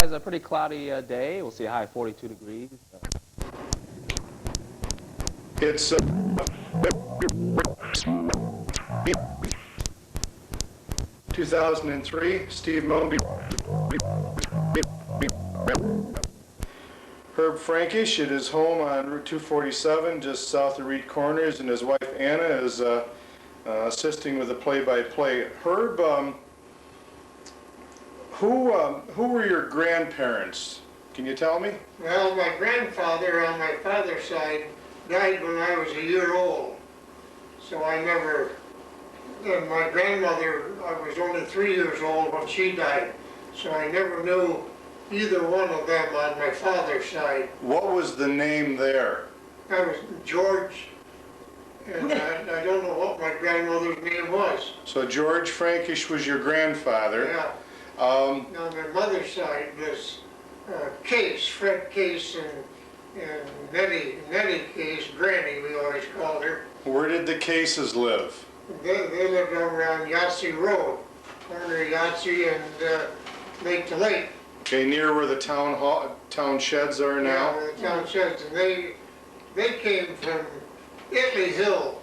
It's a pretty cloudy day. We'll see a high of 42 degrees. It's 2003. Steve Moby. Herb Frankish at his home on Route 247, just south of Reed Corners, and his wife Anna is assisting with the play-by-play. Herb, who were your grandparents? Can you tell me? Well, my grandfather on my father's side died when I was a year old. So I never, and my grandmother, I was only 3 years old when she died. So I never knew either one of them on my father's side. What was the name there? That was George, and I don't know what my grandmother's name was. So George Frankish was your grandfather. Yeah. Um, On my mother's side was Case, Fred Case, and Nettie Case, Granny we always called her. Where did the Cases live? They lived over on Yahtzee Road, corner of Yahtzee and Lake to Lake. Okay, near where the town sheds are now? Yeah, where the town sheds, and they came from Italy Hill.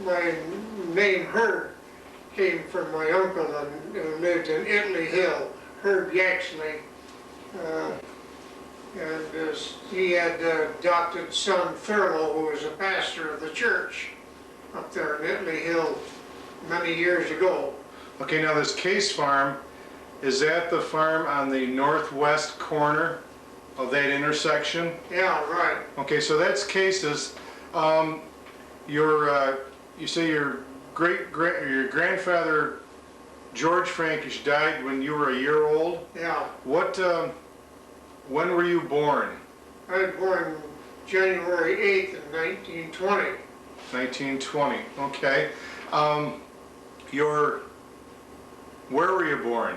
My name Herb came from my uncle who lived in Italy Hill, Herb Yaxley. And he had adopted son Thurlow, who was a pastor of the church up there in Italy Hill many years ago. Okay, now this Case farm, is that the farm on the northwest corner of that intersection? Yeah, right. Okay, so that's Cases. You say your your grandfather George Frankish died when you were a year old. Yeah. When were you born? I was born January 8th in 1920. 1920. Okay. Where were you born?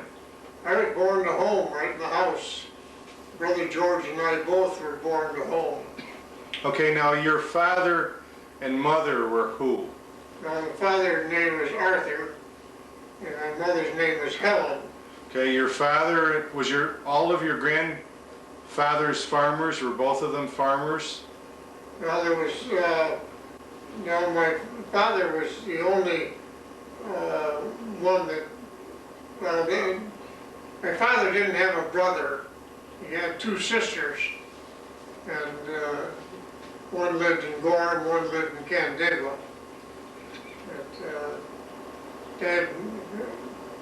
I was born to home, right in the house. Brother George and I both were born to home. Okay, now your father and mother were who? Now, my father's name was Arthur, and my mother's name was Helen. Okay, your father, was all of your grandfather's farmers? Were both of them farmers? Well, there was, now my father was the only one that, my father didn't have a brother. He had two sisters, and one lived in Gorham, one lived in Canandaigua. Dad,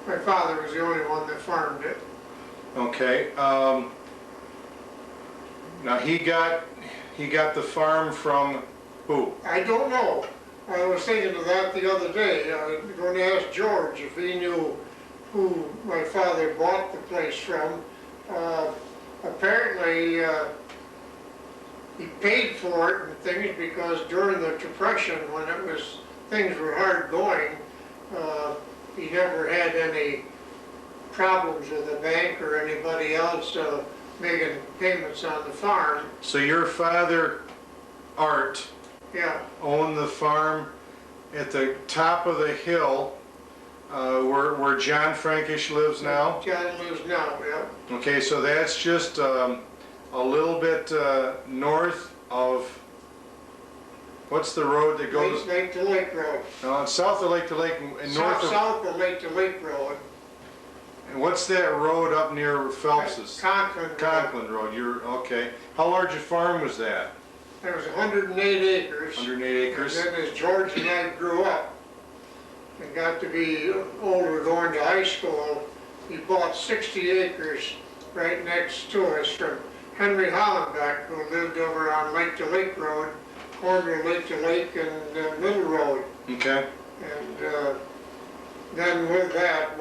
my father was the only one that farmed it. Okay. Now he got the farm from who? I don't know. I was thinking of that the other day. I was going to ask George if he knew who my father bought the place from. Apparently, he paid for it and things because during the Depression, when things were hard going, he never had any problems with the bank or anybody else making payments on the farm. So your father, Art, Yeah, owned the farm at the top of the hill where John Frankish lives now? John lives now, yeah. Okay, so that's just a little bit north of, what's the road that goes? Lake to Lake Road. No, it's south of Lake to Lake and north of. South of Lake to Lake Road. And what's that road up near Phelps's? Conklin. Conklin Road. You're okay. How large a farm was that? There was 108 acres. 108 acres. And then as George and I grew up and got to be older, going to high school, he bought 60 acres right next to us from Henry Hollenbeck, who lived over on Lake to Lake Road, corner of Lake to Lake and Middle Road. Okay. And then with that,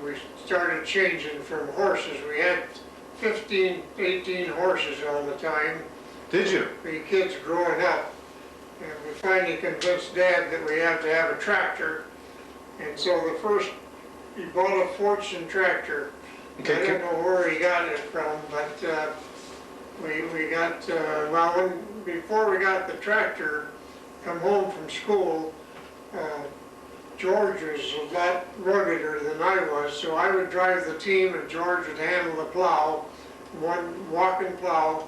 we started changing from horses. We had 15, 18 horses all the time. Did you? The kids growing up. And we finally convinced Dad that we had to have a tractor. And so he bought a Fortune tractor. Okay. I don't know where he got it from, but we got, before we got the tractor, come home from school, George was a lot ruggeder than I was, so I would drive the team and George would handle the plow, one walking plow,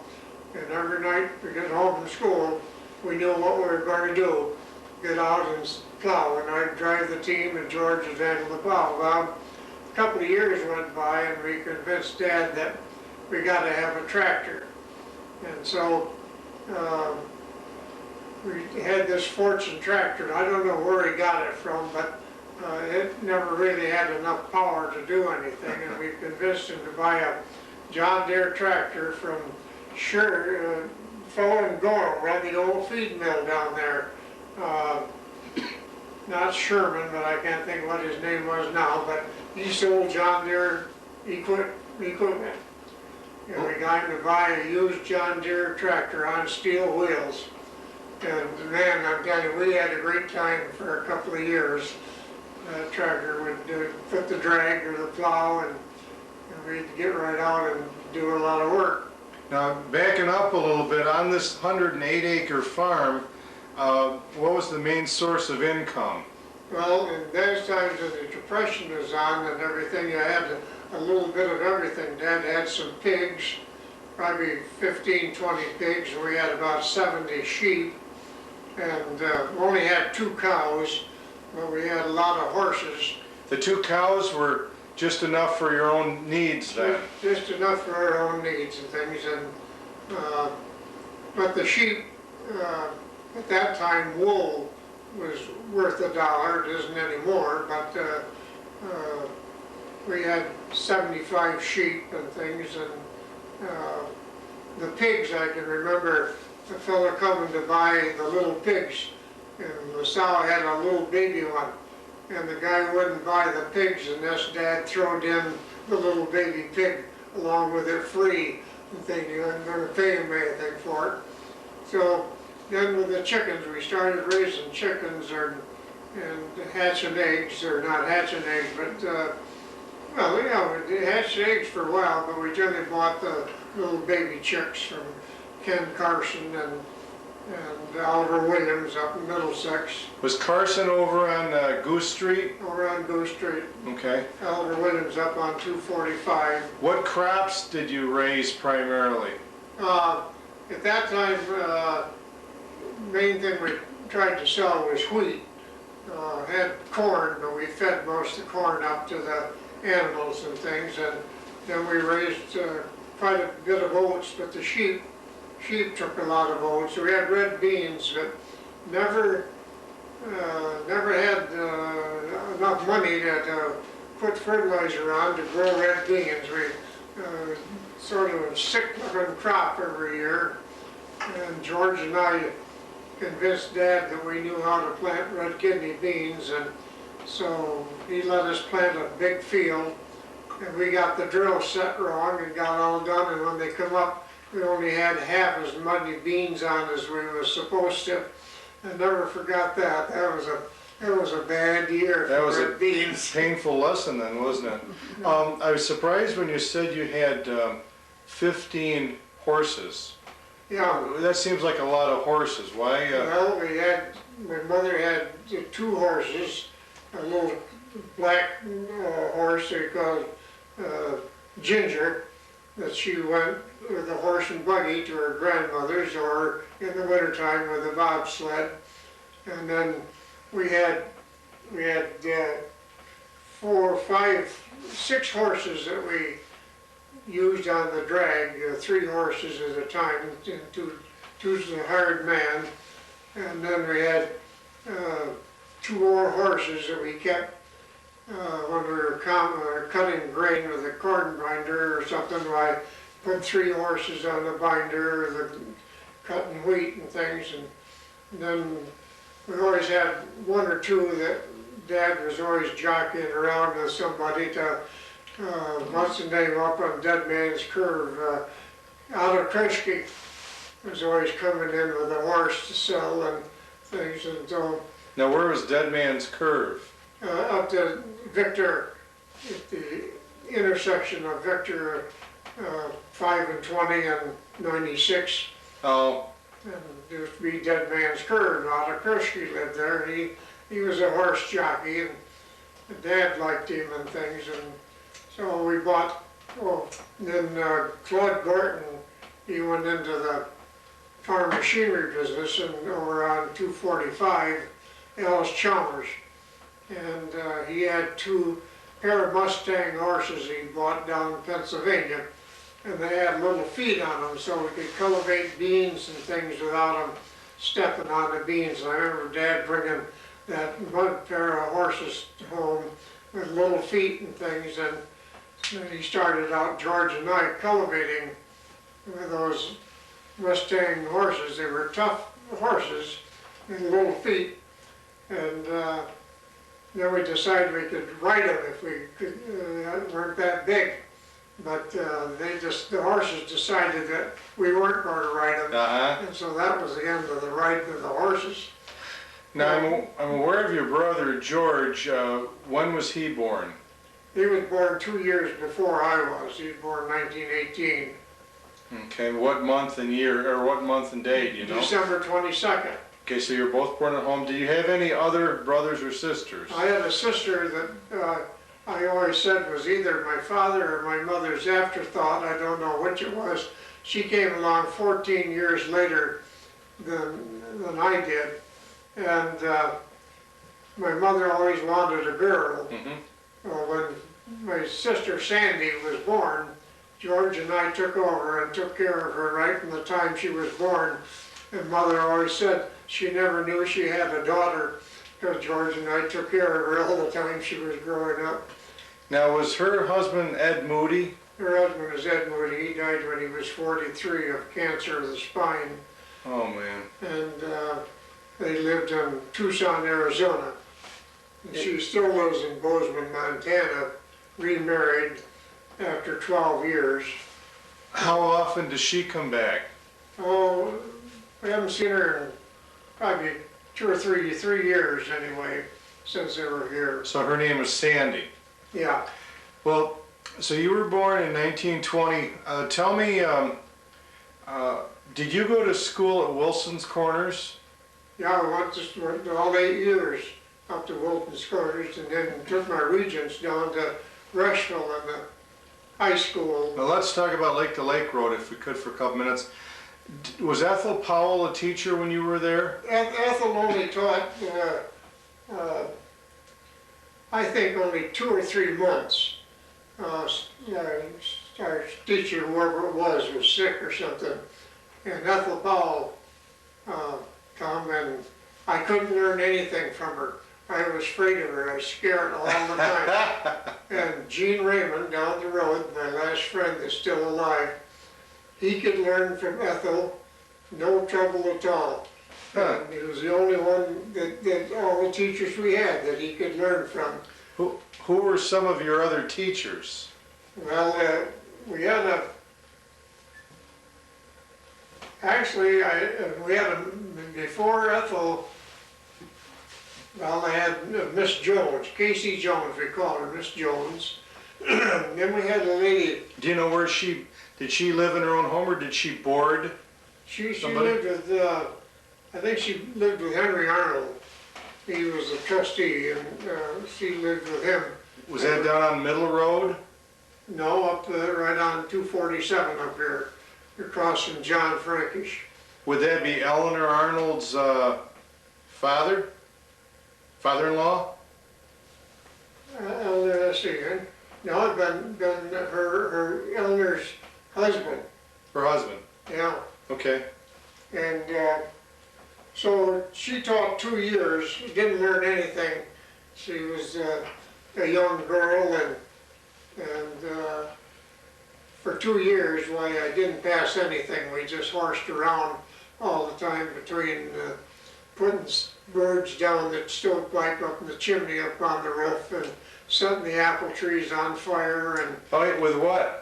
and every night we get home from school, we knew what we were going to do, get out and plow, and I'd drive the team and George would handle the plow. Well, a couple of years went by and we convinced Dad that we got to have a tractor. And so we had this Fortune tractor. I don't know where he got it from, but it never really had enough power to do anything. And we convinced him to buy a John Deere tractor from Full and Gore, ran the old feed mill down there. Not Sherman, but I can't think what his name was now, but he sold John Deere equipment. And we got him to buy a used John Deere tractor on steel wheels. And man, I'm telling you, we had a great time for a couple of years. That tractor would put the drag or the plow, and we'd get right out and do a lot of work. Now, backing up a little bit, on this 108-acre farm, what was the main source of income? Well, in those times when the Depression was on and everything, you had a little bit of everything. Dad had some pigs, probably 15, 20 pigs. We had about 70 sheep, and we only had 2 cows, but we had a lot of horses. The 2 cows were just enough for your own needs then? Just enough for our own needs and things. And but the sheep, at that time, wool was worth $1. It isn't anymore, but we had 75 sheep and things, and the pigs, I can remember a fella coming to buy the little pigs, and the sow had a little baby one, and the guy wouldn't buy the pigs unless Dad throwed in the little baby pig along with it free, and thing. You weren't going to pay him anything for it. So then with the chickens, we started raising chickens and hatching eggs, or not hatching eggs, but well, yeah, we hatched eggs for a while, but we generally bought the little baby chicks from Ken Carson and Oliver Williams up in Middlesex. Was Carson over on Goose Street? Over on Goose Street. Okay. Oliver Williams up on 245. What crops did you raise primarily? At that time, main thing we tried to sell was wheat. Had corn, but we fed most of the corn up to the animals and things, and then we raised quite a bit of oats, but the sheep took a lot of oats. So we had red beans, but never had enough money to put fertilizer on to grow red beans. We sort of a sick-looking crop every year, and George and I convinced Dad that we knew how to plant red kidney beans, and so he let us plant a big field, and we got the drill set wrong and got all done, and when they come up, we only had half as many beans on as we were supposed to. I never forgot that. That was a bad year for red beans. Painful lesson then, wasn't it? I was surprised when you said you had 15 horses. Yeah. That seems like a lot of horses. Why? Well, my mother had 2 horses, a little black horse they called Ginger, that she went with a horse and buggy to her grandmother's, or in the wintertime with a bobsled. And then we had 4, 5, 6 horses that we used on the drag, 3 horses at a time, and two's a hired man. And then we had 2 more horses that we kept when we were cutting grain with a corn binder or something. I put 3 horses on the binder, cutting wheat and things. And then we always had 1 or 2 that Dad was always jockeying around with somebody to, what's the name, up on Dead Man's Curve, Otto Kreschke was always coming in with a horse to sell and things. And so, now where was Dead Man's Curve? up to Victor, at the intersection of Victor 5 and 20 and 96. Oh. And there used to be Dead Man's Curve. Otto Kreschke lived there. He he was a horse jockey, and Dad liked him and things, and so we bought, well, then Claude Gorton, he went into the farm machinery business and over on 245, Alice Chalmers. And he had two pair of Mustang horses he bought down in Pennsylvania, and they had little feet on them so we could cultivate beans and things without them stepping on the beans. And I remember Dad bringing that one pair of horses home with little feet and things, and he started out, George and I, cultivating with those Mustang horses. They were tough horses with little feet, and then we decided we could ride them if we could, weren't that big. But the horses decided that we weren't going to ride them, and so that was the end of the riding of the horses. Now, I'm aware of your brother, George. When was he born? He was born 2 years before I was. He was born 1918. Okay, what month and year, or what month and day, do you know? December 22nd. Okay, so you're both born at home. Do you have any other brothers or sisters? I had a sister that I always said was either my father or my mother's afterthought. I don't know which it was. She came along 14 years later than I did. And my mother always wanted a girl. Well, when my sister Sandy was born, George and I took over and took care of her right from the time she was born. And Mother always said she never knew she had a daughter because George and I took care of her all the time she was growing up. Now, was her husband Ed Moody? Her husband was Ed Moody. He died when he was 43 of cancer of the spine. Oh, man. And they lived in Tucson, Arizona. And she still lives in Bozeman, Montana, remarried after 12 years. How often does she come back? Oh, I haven't seen her in probably 2 or 3 years anyway, since they were here. So her name is Sandy. Yeah. Well, so you were born in 1920. Tell me, did you go to school at Wilson's Corners? Yeah, I went all 8 years up to Wilton's Corners, and then took my regents down to Rushville in the high school. Now let's talk about Lake to Lake Road if we could for a couple minutes. Was Ethel Powell a teacher when you were there? Ethel only taught, I think, only 2 or 3 months. Our teacher, whoever it was sick or something, and Ethel Powell come, and I couldn't learn anything from her. I was afraid of her. I was scared all the time. And Gene Raymond down the road, my last friend that's still alive, he could learn from Ethel, no trouble at all. And he was the only one that all the teachers we had that he could learn from. Who were some of your other teachers? Well, we had before Ethel, well, I had Miss Jones, Casey Jones, we called her Miss Jones. Then we had a lady. Do you know where did she live in her own home or did she board? She lived with, I think she lived with Henry Arnold. He was a trustee, and she lived with him. Was that down on Middle Road? No, up right on 247 up here, across from John Frankish. Would that be Eleanor Arnold's father-in-law? Let's see, no, it'd been her Eleanor's husband. Her husband? Yeah. Okay. And so she taught 2 years, didn't learn anything. She was a young girl, and for 2 years, why, I didn't pass anything. We just horsed around all the time between putting birds down the stovepipe up in the chimney up on the roof and setting the apple trees on fire. And Oh, wait, with what?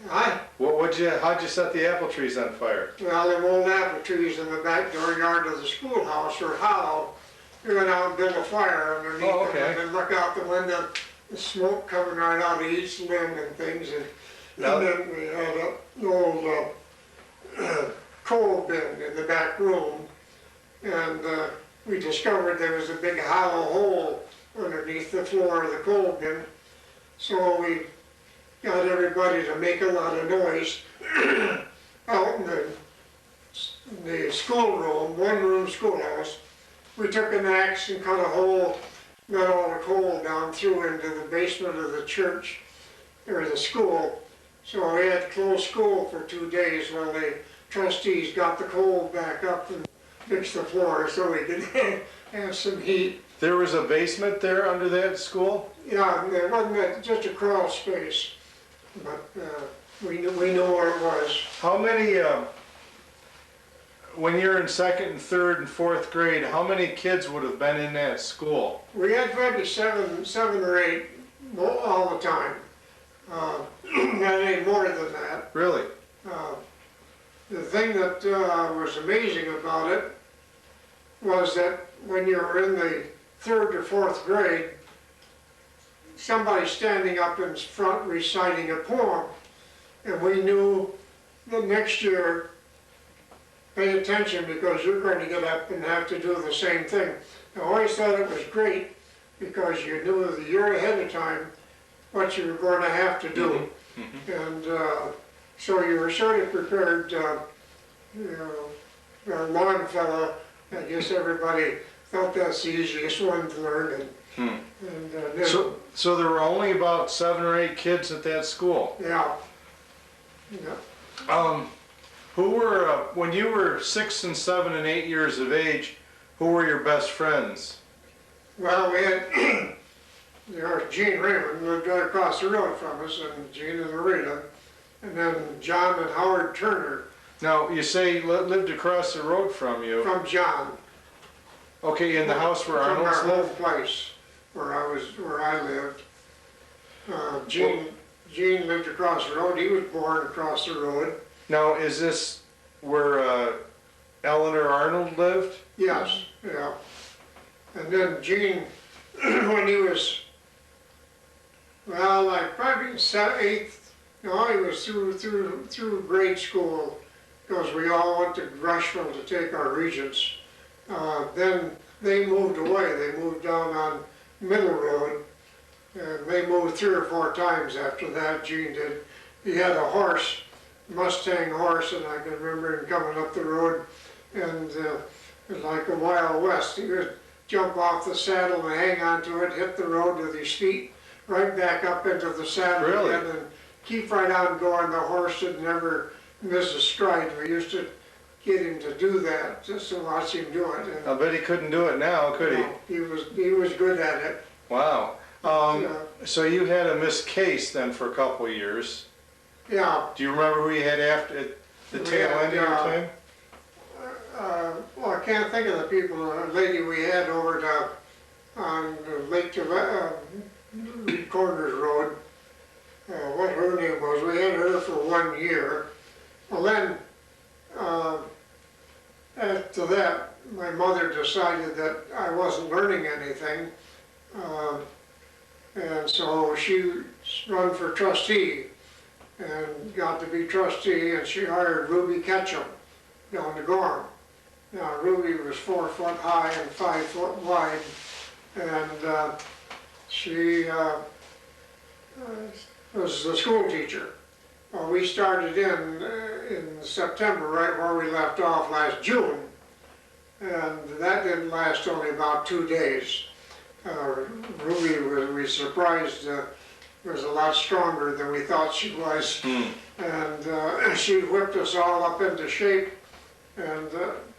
how'd you set the apple trees on fire? Well, them old apple trees in the back dooryard of the schoolhouse were hollow. We went out and built a fire underneath Oh, them, okay. and then look out the window, the smoke coming right out of each limb and things. And Now- then we had an old coal bin in the back room, and we discovered there was a big hollow hole underneath the floor of the coal bin. So we got everybody to make a lot of noise out in the schoolroom, one-room schoolhouse. We took an axe and cut a hole, got all the coal down through into the basement of the church, or the school. So we had to close school for 2 days while the trustees got the coal back up and fixed the floor so we could have some heat. There was a basement there under that school? Yeah, it wasn't just a crawl space, but we knew where it was. How many, when you're in second and third and fourth grade, how many kids would have been in that school? We had probably seven or eight all the time. Not any more than that. Really? The thing that was amazing about it was that when you were in the third or fourth grade, somebody standing up in front reciting a poem, and we knew the next year, pay attention because you're going to get up and have to do the same thing. I always thought it was great because you knew the year ahead of time what you were going to have to do. And so you were sort of prepared, our Longfellow, I guess everybody thought that's the easiest one to learn. So there were only about 7 or 8 kids at that school? Yeah. Who were, when you were 6 and 7 and 8 years of age, who were your best friends? Well, we had, Gene Raymond lived right across the road from us, and Gene and Loretta, and then John and Howard Turner. Now, you say lived across the road from you. From John. Okay, in the house where From Arnold's our home lived? place, where I lived. Gene lived across the road. He was born across the road. Now, is this where Eleanor Arnold lived? Yes, yeah. And then Gene, when he was, well, like probably eighth, no, he was through grade school because we all went to Rushville to take our regents. Then they moved away. They moved down on Middle Road, and they moved 3 or 4 times after that. Gene did. He had a horse, Mustang horse, and I can remember him coming up the road, and it was like a Wild West. He would jump off the saddle and hang onto it, hit the road with his feet, right back up into the saddle again, and keep right on going. The horse would never miss a stride. We used to get him to do that, just to watch him do it. And, I bet he couldn't do it now, could he? He was good at it. Wow. So you had a Miss Case then for a couple of years. Yeah. Do you remember who you had after at the tail end of your time? Well, I can't think of the people. A lady we had over on Lake Corners Road. What her name was? We had her for 1 year. Well, then after that, my mother decided that I wasn't learning anything, and so she run for trustee and got to be trustee, and she hired Ruby Ketchum down to Gorham. Now, Ruby was 4 foot high and 5 foot wide, and she was the school teacher. Well, we started in September, right where we left off last June, and that didn't last only about 2 days. Ruby was, we surprised, was a lot stronger than we thought she was, and she whipped us all up into shape. And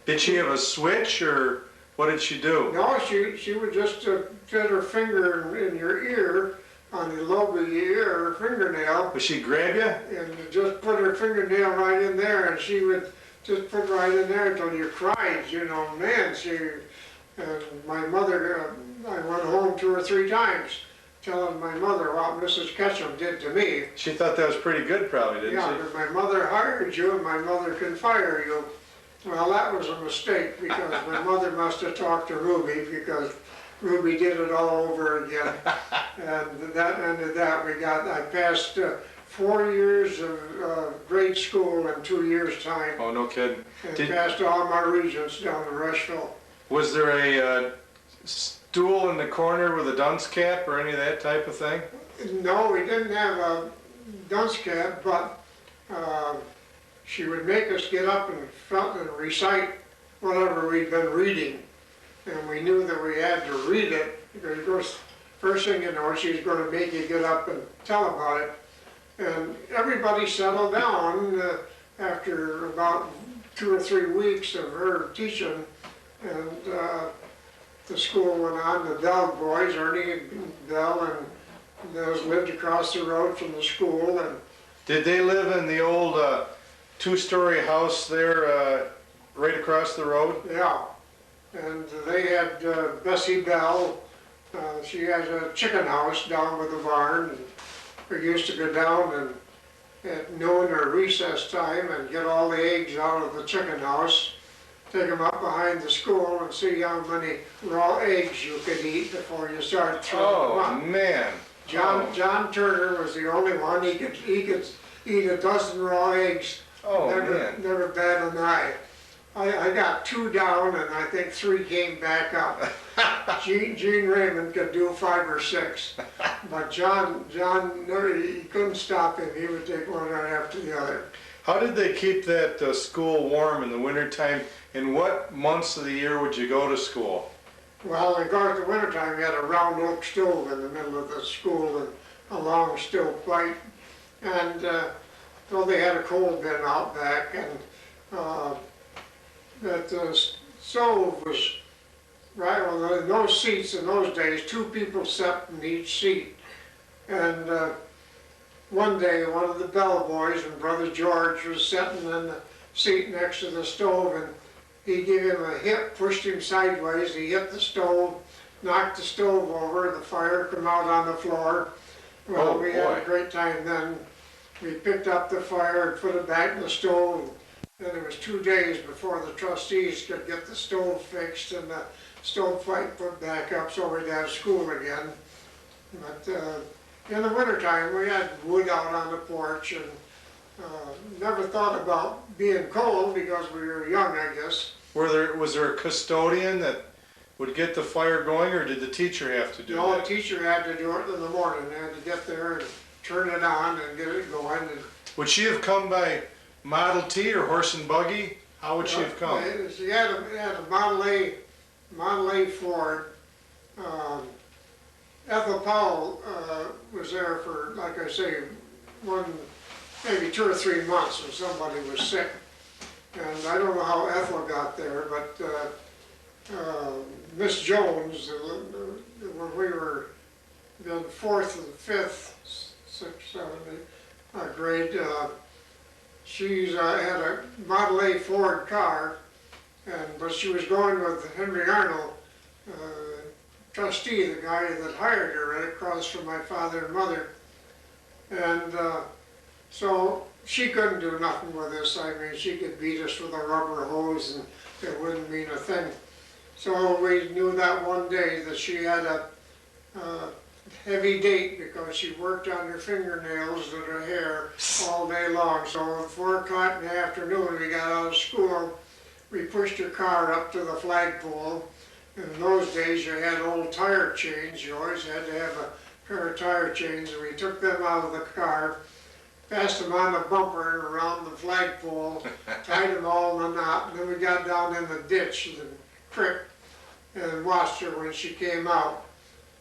did she have a switch, or what did she do? no, she would just put her finger in your ear, on the lobe of your ear, her fingernail, Would she grab you? and just put her fingernail right in there, and she would just put right in there until you cried, you know, man, and my mother, I went home 2 or 3 times telling my mother what Mrs. Ketchum did to me. She thought that was pretty good probably, didn't Yeah, she? but my mother hired you and my mother can fire you. Well, that was a mistake because my mother must have talked to Ruby because Ruby did it all over again. And that ended that. I passed 4 years of grade school in 2 years' time Oh, no kidding. and Did, passed all my regents down to Rushville. Was there a stool in the corner with a dunce cap or any of that type of thing? No, we didn't have a dunce cap, but she would make us get up in front and recite whatever we'd been reading. And we knew that we had to read it, because of course, first thing you know, she's going to make you get up and tell about it. And everybody settled down after about 2 or 3 weeks of her teaching. And the school went on. The Dell boys, Ernie and Dell, and those lived across the road from the school. And Did they live in the old two-story house there right across the road? yeah, and they had Bessie Bell. She had a chicken house down with the barn. And we used to go down and at noon or recess time and get all the eggs out of the chicken house, take them up behind the school and see how many raw eggs you could eat before you started throwing them up. Oh, man. John Turner was the only one. He could eat a dozen raw eggs. Oh, never, man. Never bat an eye. I got 2 down and I think 3 came back up. Gene Raymond could do 5 or 6. But John, no, he couldn't stop him. He would take one right after the other. How did they keep that school warm in the wintertime? In what months of the year would you go to school? Well, in the wintertime, we had a round oak stove in the middle of the school and a long stovepipe. And so they had a coal bin out back, and that the stove was right on those seats in those days. 2 people sat in each seat. And one day, one of the bellboys and Brother George was sitting in the seat next to the stove, and he gave him a hit, pushed him sideways. He hit the stove, knocked the stove over. The fire came out on the floor. Well, Oh, we had boy. a great time then. We picked up the fire and put it back in the stove. Then it was 2 days before the trustees could get the stove fixed and the stovepipe put back up so we'd have school again. But in the wintertime, we had wood out on the porch, and never thought about being cold because we were young, I guess. Was there a custodian that would get the fire going, or did the teacher have to do No, the that? teacher had to do it in the morning. They had to get there and turn it on and get it going. And Would she have come by Model T or horse and buggy? How would she have come? She had a Model A Ford. Ethel Powell was there for, like I say, maybe 2 or 3 months when somebody was sick. And I don't know how Ethel got there, but Miss Jones, when we were in 4th and 5th, 6th, 7th grade, she's had a Model A Ford car, but she was going with Henry Arnold, trustee, the guy that hired her right across from my father and mother. And so she couldn't do nothing with us. I mean, she could beat us with a rubber hose and it wouldn't mean a thing. So we knew that one day that she had a heavy date because she worked on her fingernails and her hair all day long. So at 4 o'clock in the afternoon, we got out of school, we pushed her car up to the flagpole. In those days, you had old tire chains. You always had to have a pair of tire chains, and we took them out of the car, passed them on the bumper and around the flagpole, tied them all in a knot, and then we got down in the ditch, the creek, and watched her when she came out.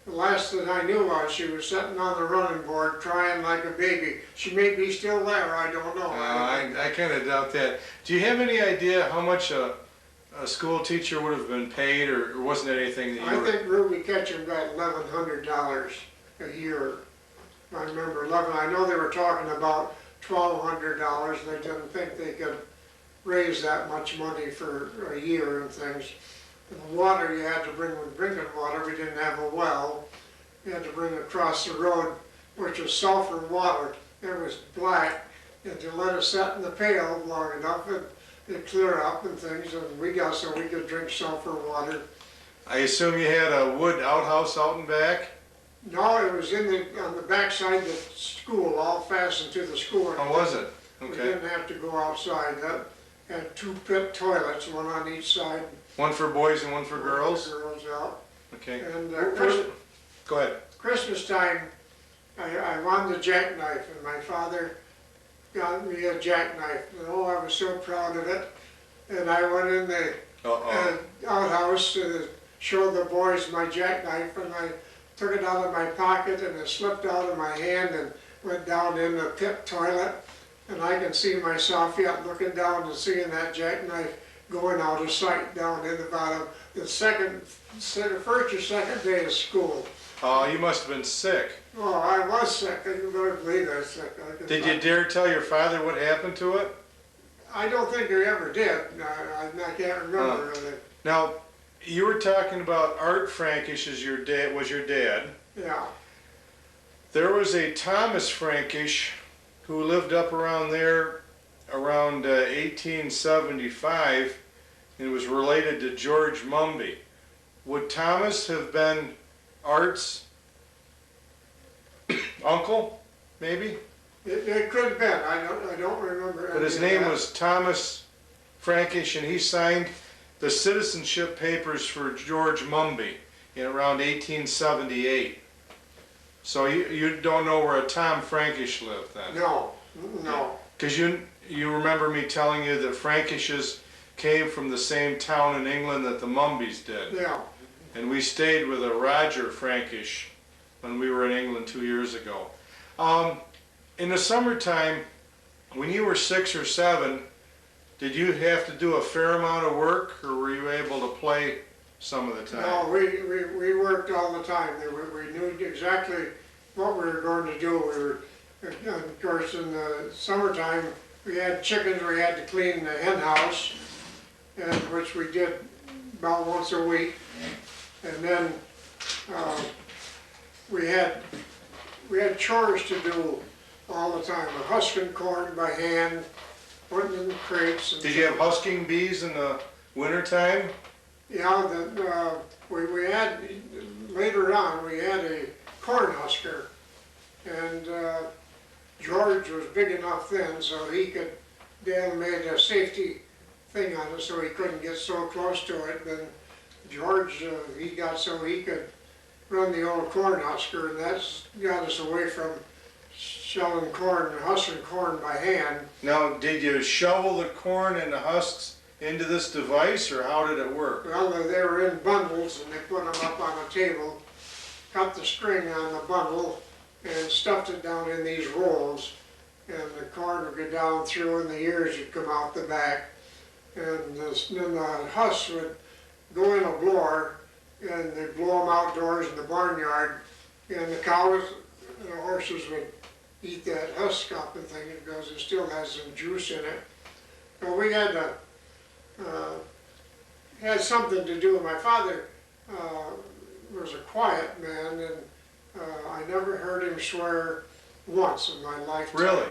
The last that I knew of, she was sitting on the running board crying like a baby. She may be still there, I don't know. I kind of doubt that. Do you have any idea how much a school teacher would have been paid, or wasn't it anything that you I were... think Ruby Ketchum got $1,100 a year. I remember 11. I know they were talking about $1,200. They didn't think they could raise that much money for a year and things. And the water you had to bring with drinking water. We didn't have a well. You had to bring it across the road, which was sulfur water. It was black. And you let it set in the pail long enough, it'd clear up and things, and we got so we could drink sulfur water. I assume you had a wood outhouse out and back? No, it was on the back side of the school, all fastened to the school. How was it? We Okay. didn't have to go outside. had two pit toilets, one on each side. One for boys and one for girls? Girls out. Okay. And Go ahead. Christmas time, I won the jackknife, and my father got me a jackknife. And oh, I was so proud of it. And I went in the outhouse to show the boys my jackknife, and I took it out of my pocket, and it slipped out of my hand and went down in the pit toilet. And I can see myself yet looking down and seeing that jackknife going out of sight down in the bottom. The first or second day of school. Oh, you must have been sick. Oh, I was sick. I couldn't believe I was sick. Did you dare tell your father what happened to it? I don't think I ever did. I can't remember really. Now, you were talking about Art Frankish as your dad. Yeah. There was a Thomas Frankish who lived up around there around 1875 and was related to George Mumby. Would Thomas have been Art's uncle, maybe? It could have been. I don't remember. But his name was Thomas Frankish, and he signed the citizenship papers for George Mumby in around 1878. So you don't know where a Tom Frankish lived then? No. Because you remember me telling you that Frankishes came from the same town in England that the Mumbys did. Yeah. And we stayed with a Roger Frankish when we were in England 2 years ago. In the summertime, when you were 6 or 7, did you have to do a fair amount of work, or were you able to play some of the time? No, we worked all the time. We knew exactly what we were going to do. We were, of course, in the summertime, we had chickens. We had to clean the hen house, and which we did about once a week. And then we had chores to do all the time. Husking corn by hand, putting in the crates. And Did you have husking bees in the wintertime? yeah, we had, later on, we had a corn husker. And George was big enough then so he could, Dad made a safety thing on it so he couldn't get so close to it. Then George, he got so he could run the old corn husker, and that's got us away from shelling corn and husking corn by hand. Now, did you shovel the corn and the husks into this device, or how did it work? Well, they were in bundles, and they put them up on a table, cut the string on the bundle, and stuffed it down in these rolls. And the corn would go down through, and the ears would come out the back. And then the husks would go in a blower, and they'd blow them outdoors in the barnyard. And the cows and the horses would eat that husk up and thing because it still has some juice in it. But we had to, had something to do. My father was a quiet man, and I never heard him swear once in my lifetime. Really?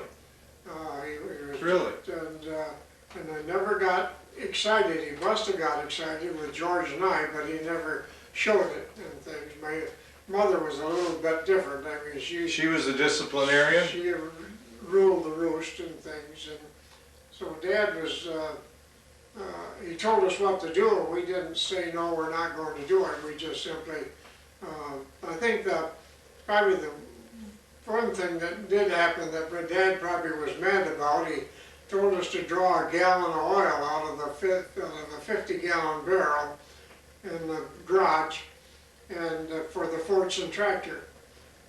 He was Really? And I never got excited. He must have got excited with George and I, but he never showed it and things. My mother was a little bit different. I mean, She was a disciplinarian? she ruled the roost and things. And so Dad was, he told us what to do, and we didn't say, no, we're not going to do it. We just simply, I think that probably the one thing that did happen that my dad probably was mad about, he told us to draw a gallon of oil out of the 50-gallon barrel in the garage, and for the Fordson tractor.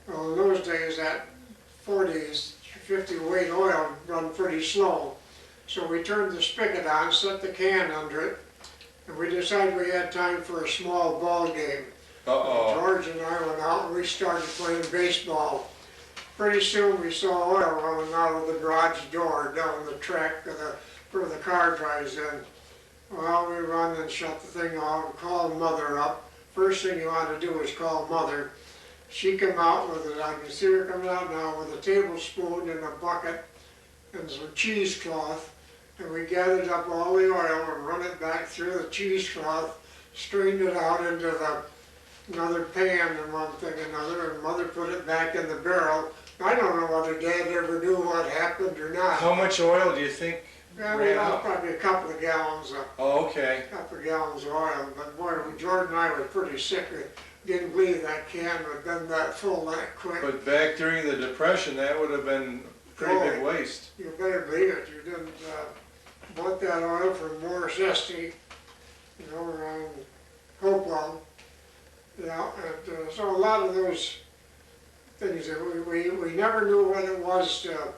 Well, in those days, that 50 weight oil run pretty slow. So we turned the spigot on, set the can under it, and we decided we had time for a small ball game. George and I went out and we started playing baseball. Pretty soon we saw oil running out of the garage door down the track where the car drives in. Well, we run and shut the thing off and call Mother up. First thing you want to do is call Mother. She come out with it, I can see her coming out now with a tablespoon and a bucket and some cheesecloth. And we gathered up all the oil and run it back through the cheesecloth, strained it out into another pan and one thing another, and Mother put it back in the barrel. I don't know whether Dad ever knew what happened or not. How much oil do you think Yeah, we ran lost out? probably a couple of gallons Oh, okay. of oil, but boy, Jordan and I were pretty sick. We didn't believe that can would have been that full that quick. But back during the Depression, that would have been a pretty big Oh, waste. You better believe it. You didn't, bought that oil from Morris Esty, you know, around Hopewell. Yeah, and so a lot of those things that we never knew what it was to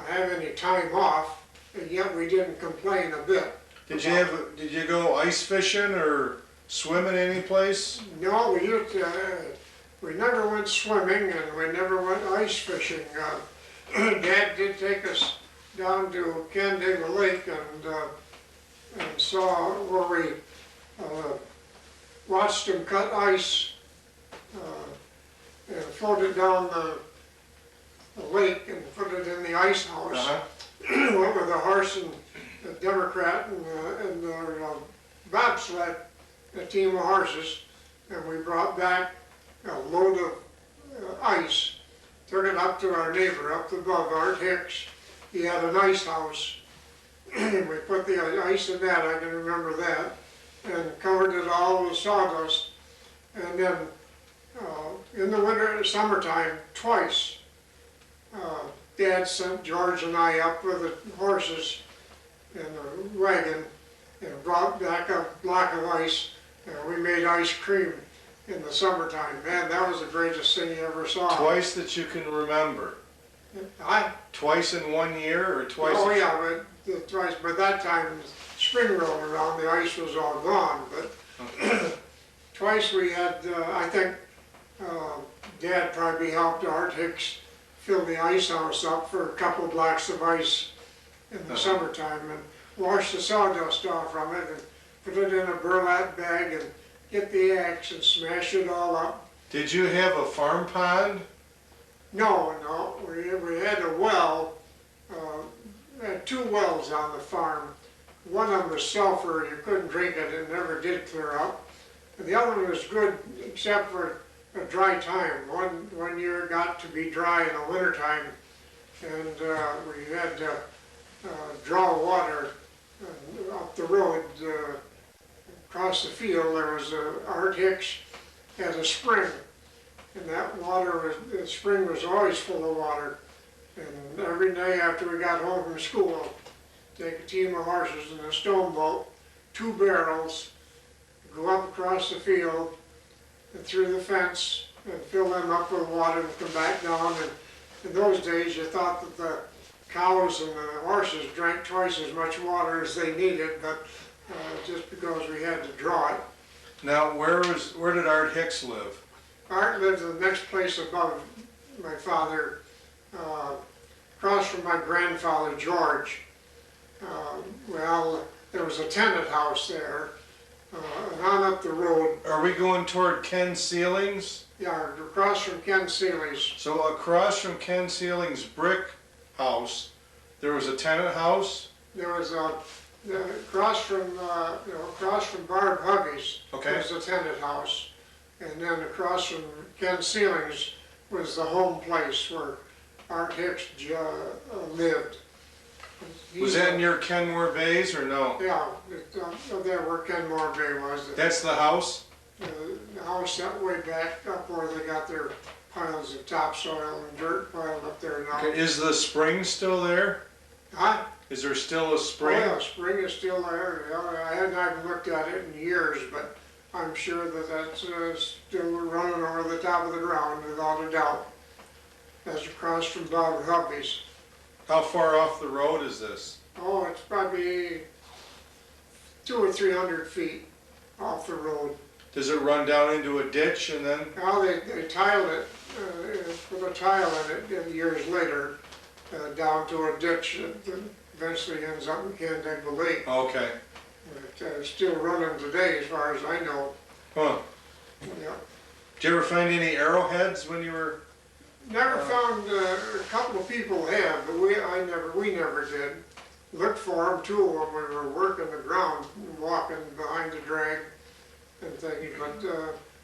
have any time off, and yet we didn't complain a bit. Did you go ice fishing or swimming any place? No, we never went swimming and we never went ice fishing. Dad did take us down to Canandaigua Lake and saw where we watched them cut ice and float it down the lake and put it in the ice house. Uh-huh. Went with a horse and a Democrat and their bobsled, a team of horses, and we brought back a load of ice, took it up to our neighbor up above, Art Hicks. He had an ice house, and we put the ice in that, I can remember that, and covered it all with sawdust. And then in the winter, summertime, twice, Dad sent George and I up with the horses in a wagon and brought back a block of ice, and we made ice cream in the summertime. Man, that was the greatest thing you ever saw. Twice that you can remember. Twice in 1 year or twice? Oh yeah, but twice. But that time, spring rolled around, the ice was all gone. But twice we had, I think, Dad probably helped Art Hicks fill the ice house up for a couple blocks of ice in the summertime and wash the sawdust off from it and put it in a burlap bag and get the axe and smash it all up. Did you have a farm pond? No, we had a well, we had two wells on the farm. One of them was sulfur, you couldn't drink it, it never did clear up. And the other one was good except for a dry time. One year it got to be dry in the wintertime, and we had to draw water up the road. Across the field there was Art Hicks had a spring, and that the spring was always full of water. And every day after we got home from school, take a team of horses in a stone boat, 2 barrels, go up across the field and through the fence and fill them up with water and come back down. And in those days, you thought that the cows and the horses drank twice as much water as they needed, but just because we had to draw it. Now, where did Art Hicks live? Art lived in the next place above my father, across from my grandfather, George. Well, there was a tenant house there, and on up the road. Are we going toward Ken Seeling's? Yeah, across from Ken Seeley's. So across from Ken Seeling's brick house, there was a tenant house? There was across from Barb Huggies. Okay. There was a tenant house, and then across from Ken Seeling's was the home place where Art Hicks lived. Was that near Kenmore Bays or no? Yeah, there where Kenmore Bay was. That's the house? The house that way back up where they got their piles of topsoil and dirt piled up there now. Okay, is the spring still there? Huh? Is there still a spring? Oh yeah, spring is still there. Yeah, I hadn't looked at it in years, but I'm sure that that's still running over the top of the ground without a doubt. That's across from Bob Hubby's. How far off the road is this? Oh, it's probably 200 or 300 feet off the road. Does it run down into a ditch and then? Now they tiled it, put a tile in it years later, down to a ditch that eventually ends up in Canandaigua Lake. Okay. It's still running today as far as I know. Huh. Yeah. Did you ever find any arrowheads when you were? Never found, a couple of people have, but we never did. Looked for them too when we were working the ground, walking behind the drag and things, but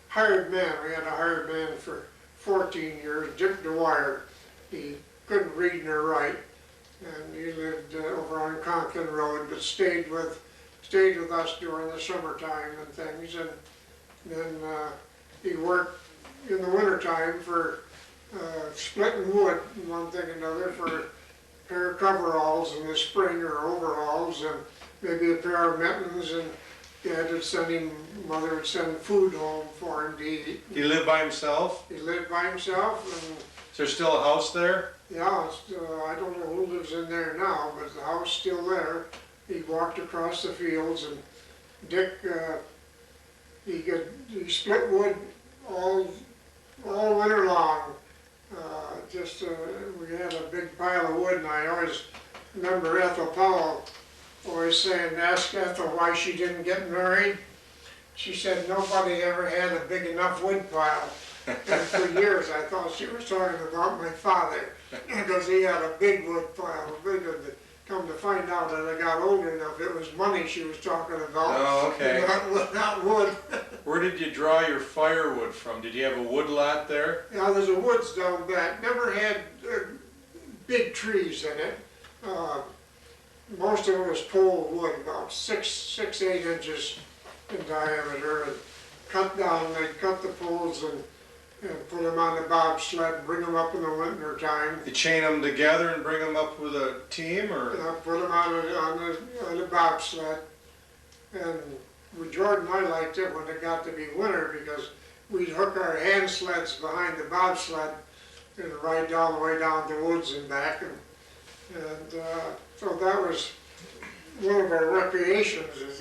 hired man, we had a hired man for 14 years, Dick Dwyer. He couldn't read nor write, and he lived over on Conklin Road, but stayed with us during the summertime and things, and then he worked in the wintertime for splitting wood and one thing and another for a pair of coveralls in the spring or overalls and maybe a pair of mittens, and mother would send food home for him to eat. He lived by himself? He lived by himself, and Is there still a house there? yeah, I don't know who lives in there now, but the house still there. He walked across the fields, and Dick, he split wood all winter long. We had a big pile of wood, and I always remember Ethel Powell always saying, ask Ethel why she didn't get married. She said nobody ever had a big enough wood pile. And for years I thought she was talking about my father, because he had a big wood pile, big one. Come to find out that I got older enough, it was money she was talking about. Oh, okay. Not wood. Where did you draw your firewood from? Did you have a wood lot there? Yeah, there's a woods down back. Never had big trees in it. Most of it was pole wood, about 8 inches in diameter, and they'd cut the poles and put them on the bobsled and bring them up in the winter time. You chain them together and bring them up with a team, or? Put them on the bobsled. And George and I liked it when it got to be winter, because we'd hook our hand sleds behind the bobsled and ride all the way down the woods and back. So that was one of our recreations, is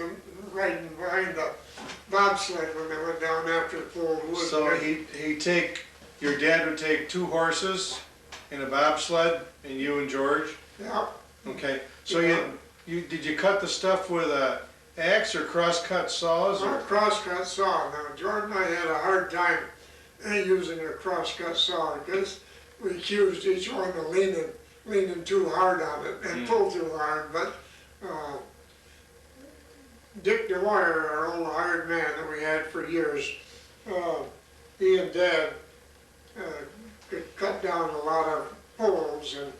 riding behind the bobsled when they went down after pulled wood. So your dad would take 2 horses in a bobsled, and you and George? Yeah. Okay, so Yeah. did you cut the stuff with a axe or cross-cut saws? Or Or? a crosscut saw. Now, George and I had a hard time using a crosscut saw, because we accused each one of leaning too hard on it and pull too hard. But Dick DeWire, our old hired man that we had for years, he and Dad could cut down a lot of poles, and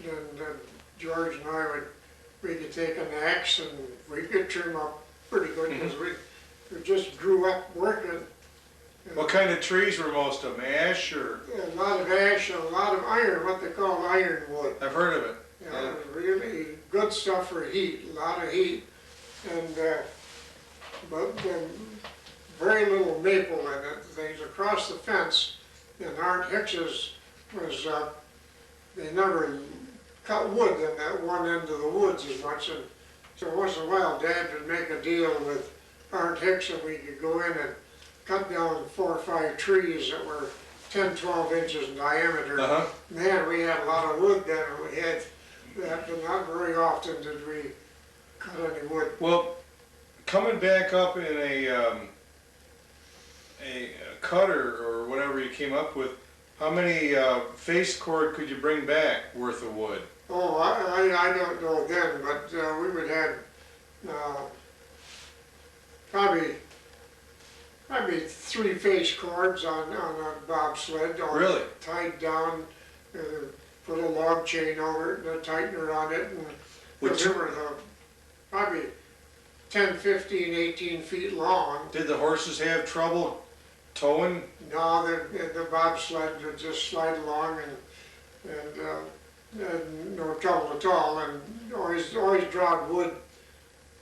then George and I we could take an axe and we could trim up pretty good, because we just grew up working. What kind of trees were most of them? Ash or? A lot of ash and a lot of iron, what they call ironwood. I've heard of it. You know, it was really good stuff for heat, a lot of heat. And, but very little maple in it. Things across the fence, and Art Hicks's was, they never cut wood in that one end of the woods as much. And so once in a while, Dad would make a deal with Art Hicks, and we could go in and cut down 4 or 5 trees that were 10, 12 inches in diameter. Man, we had a lot of wood then, and we had that, but not very often did we cut any wood. Well, coming back up in a cutter or whatever you came up with, how many face cord could you bring back worth of wood? Oh, I don't know then, but we would have probably 3 face cords on a bobsled, all Really? tied down, put a log chain over it and a tightener on it, and they were probably 10, 15, 18 feet long. Did the horses have trouble towing? No, the bobsled would just slide along, and no trouble at all, and always drawed wood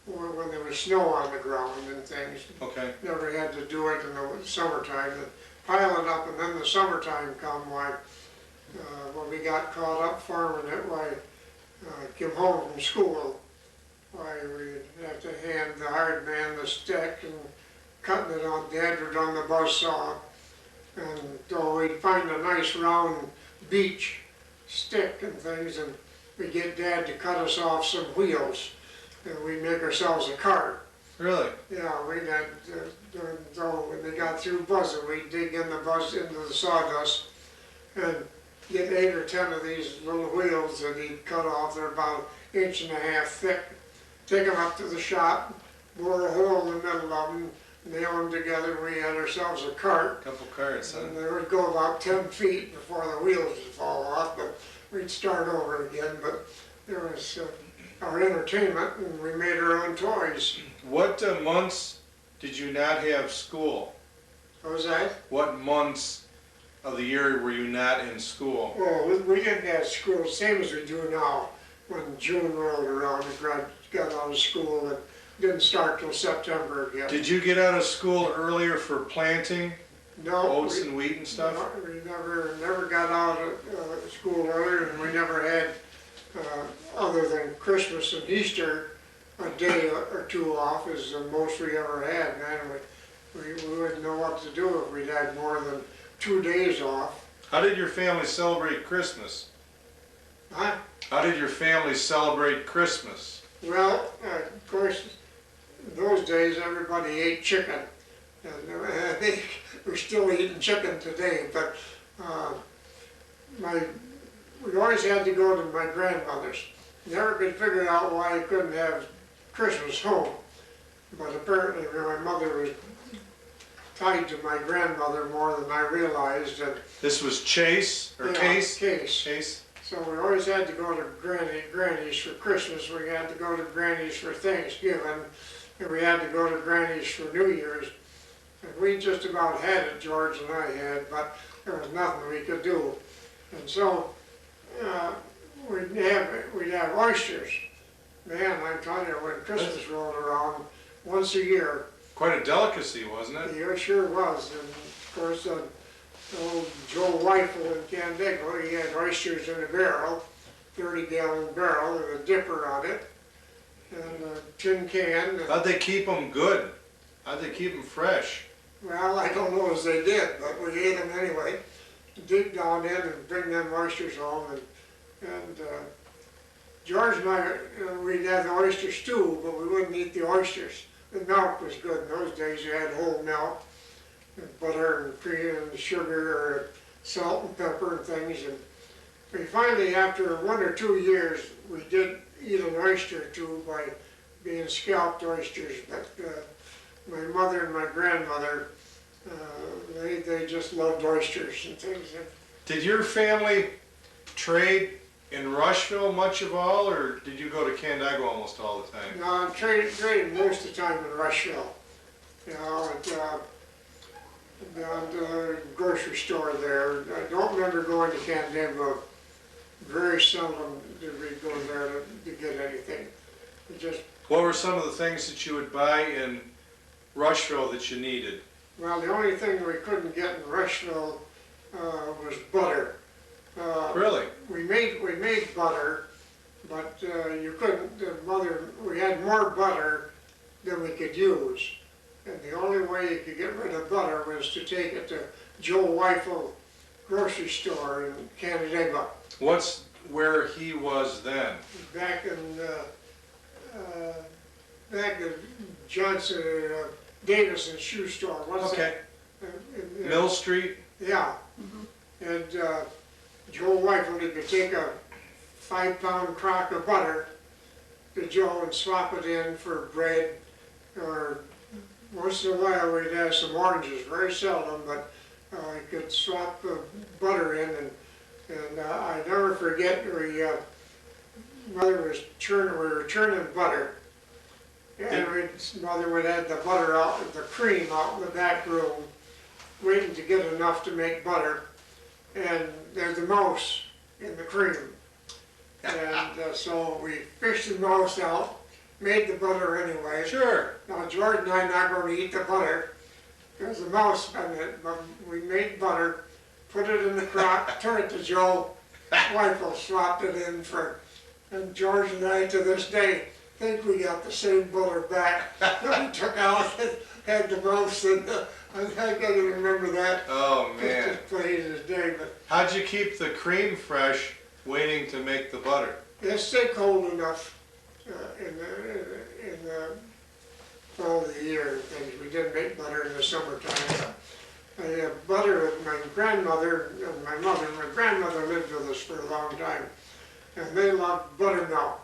when there was snow on the ground and things. Okay. Never had to do it in the summertime. Pile it up, and then the summertime come, when we got caught up farming it, came home from school, we'd have to hand the hired man the stick and cutting it on, Dad would on the buzzsaw, and so we'd find a nice round beech stick and things, and we'd get Dad to cut us off some wheels, and we'd make ourselves a cart. Really? Yeah, we'd had, when they got through buzzing, we'd dig in into the sawdust, and get 8 or 10 of these little wheels that he'd cut off. They're about 1.5 inches thick. Take them up to the shop, bore a hole in the middle of them, nail them together, and we had ourselves a cart. Couple carts, huh? And they would go about 10 feet before the wheels would fall off, but we'd start over again. But There was our entertainment, and we made our own toys. What months did you not have school? What was that? What months of the year were you not in school? Well, we didn't have school, same as we do now. When June rolled around, we got out of school and didn't start till September again. Did you get out of school earlier for planting No, oats and wheat and stuff? no, we never got out of school earlier, and we never had, other than Christmas and Easter, a day or two off is the most we ever had. Man, we wouldn't know what to do if we'd had more than 2 days off. How did your family celebrate Christmas? Huh? How did your family celebrate Christmas? Well, of course, in those days, everybody ate chicken. And we're still eating chicken today, but we always had to go to my grandmother's. Never could figure out why I couldn't have Christmas home. But apparently my mother was tied to my grandmother more than I realized. And This was Chase or yeah, Case? Case. Chase. So we always had to go to Granny's for Christmas, we had to go to Granny's for Thanksgiving, and we had to go to Granny's for New Year's. And we just about had it, George and I had, but there was nothing we could do. And so we'd have oysters. Man, I'm telling you, when Christmas rolled around, once a year, Quite a delicacy, wasn't it? it sure was. And of course, old Joe Weifel in Canandaigua, he had oysters in a barrel, 30-gallon barrel with a dipper on it, and a tin can. How'd they keep them good? How'd they keep them fresh? Well, I don't know as they did, but we ate them anyway. Dig down in and bring them oysters home, and George and I, we'd have the oyster stew, but we wouldn't eat the oysters. The milk was good in those days. You had whole milk, and butter and cream and sugar, or salt and pepper and things. And we finally, after 1 or 2 years, we did eat an oyster or two by being scalped oysters. But my mother and my grandmother, they just loved oysters and things. Did your family trade in Rushville much of all, or did you go to Canandaigua almost all the time? No, I traded most of the time in Rushville. You know, down to the grocery store there. I don't remember going to Canandaigua. Very seldom did we go there to get anything. We just, What were some of the things that you would buy in Rushville that you needed? well, the only thing we couldn't get in Rushville was butter. Really? We made butter, but you couldn't. We had more butter than we could use, and the only way you could get rid of butter was to take it to Joe Weifel grocery store in Canandaigua. What's where he was then? Back in Johnson Davison shoe store. What's Okay. that? Mill Street? Yeah. And Joe Weifel, he could take a 5-pound crock of butter to Joe and swap it in for bread, or once in a while we'd have some oranges, very seldom, but he could swap the butter in, and I never forget, Mother was we were churning butter, and Mother would add the butter out, the cream out in the back room, waiting to get enough to make butter, and there's the mouse in the cream. And so we fished the mouse out, made the butter anyway. Sure. Now George and I are not going to eat the butter, because the mouse in it, but we made butter, put it in the crock, turned it to Joe. Weifel swapped it in for, and George and I to this day think we got the same butter back that we took out and had the mouse in. I can't even remember that. Oh man. Just as plain as day, but How'd you keep the cream fresh waiting to make the butter? it stayed cold enough in the fall of the year and things. We didn't make butter in the summertime. I had butter with my grandmother and my mother. My grandmother lived with us for a long time, and they loved buttermilk.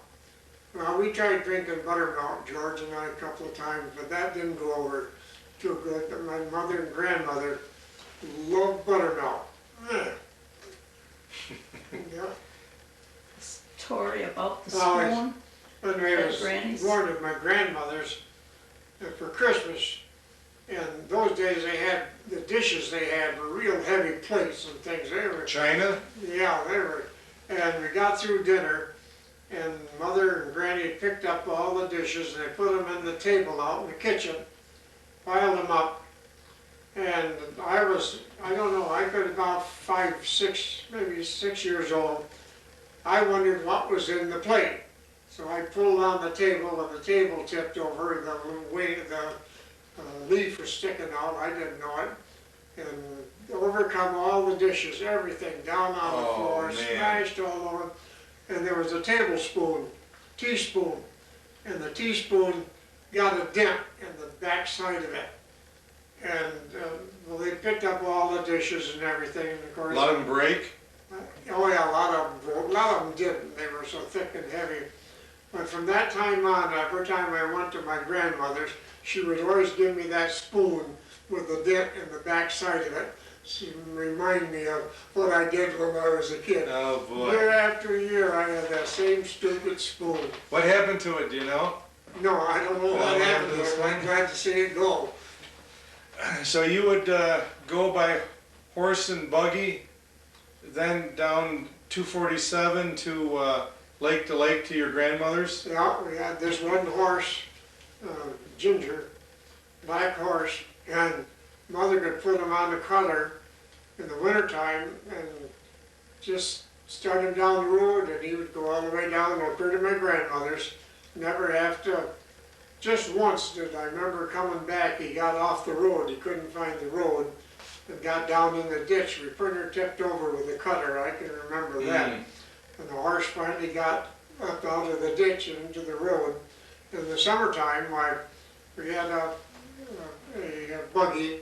Well, we tried drinking buttermilk, George and I, a couple of times, but that didn't go over too good. But my mother and grandmother loved buttermilk. Yeah. story about the Oh, it's- spoon? When we At was Granny's? going to my grandmother's for Christmas, and those days they had, the dishes they had were real heavy plates and things. They were, China? yeah, they were, and we got through dinner, and Mother and Granny had picked up all the dishes, and they put them in the table out in the kitchen, piled them up, and I don't know, I could about 5, 6, maybe 6 years old. I wondered what was in the plate. So I pulled on the table, and the table tipped over, the leaf was sticking out, I didn't know it. And overcome all the dishes, everything down on the Oh, floor, man. smashed all over. And there was a tablespoon, teaspoon, and the teaspoon got a dent in the back side of it. And, well, they picked up all the dishes and everything, and of A course. lot of them break? Oh yeah, a lot of them didn't, they were so thick and heavy. But from that time on, every time I went to my grandmother's, she would always give me that spoon with the dent in the back side of it. She would remind me of what I did when I was a kid. Oh, boy. Year after year, I had that same stupid spoon. What happened to it, do you know? No, I don't know what happened to it, I'm glad to see it go. So you would go by horse and buggy, then down 247 to lake to your grandmother's? Yeah, we had this one horse, Ginger, black horse, and Mother could put him on the cutter in the wintertime and just start him down the road, and he would go all the way down over to my grandmother's, never have to. Just once did I remember coming back, he got off the road, he couldn't find the road, and got down in the ditch. We pretty near tipped over with the cutter, I can remember that. And the horse finally got up out of the ditch and into the road. In the summertime, we had a buggy,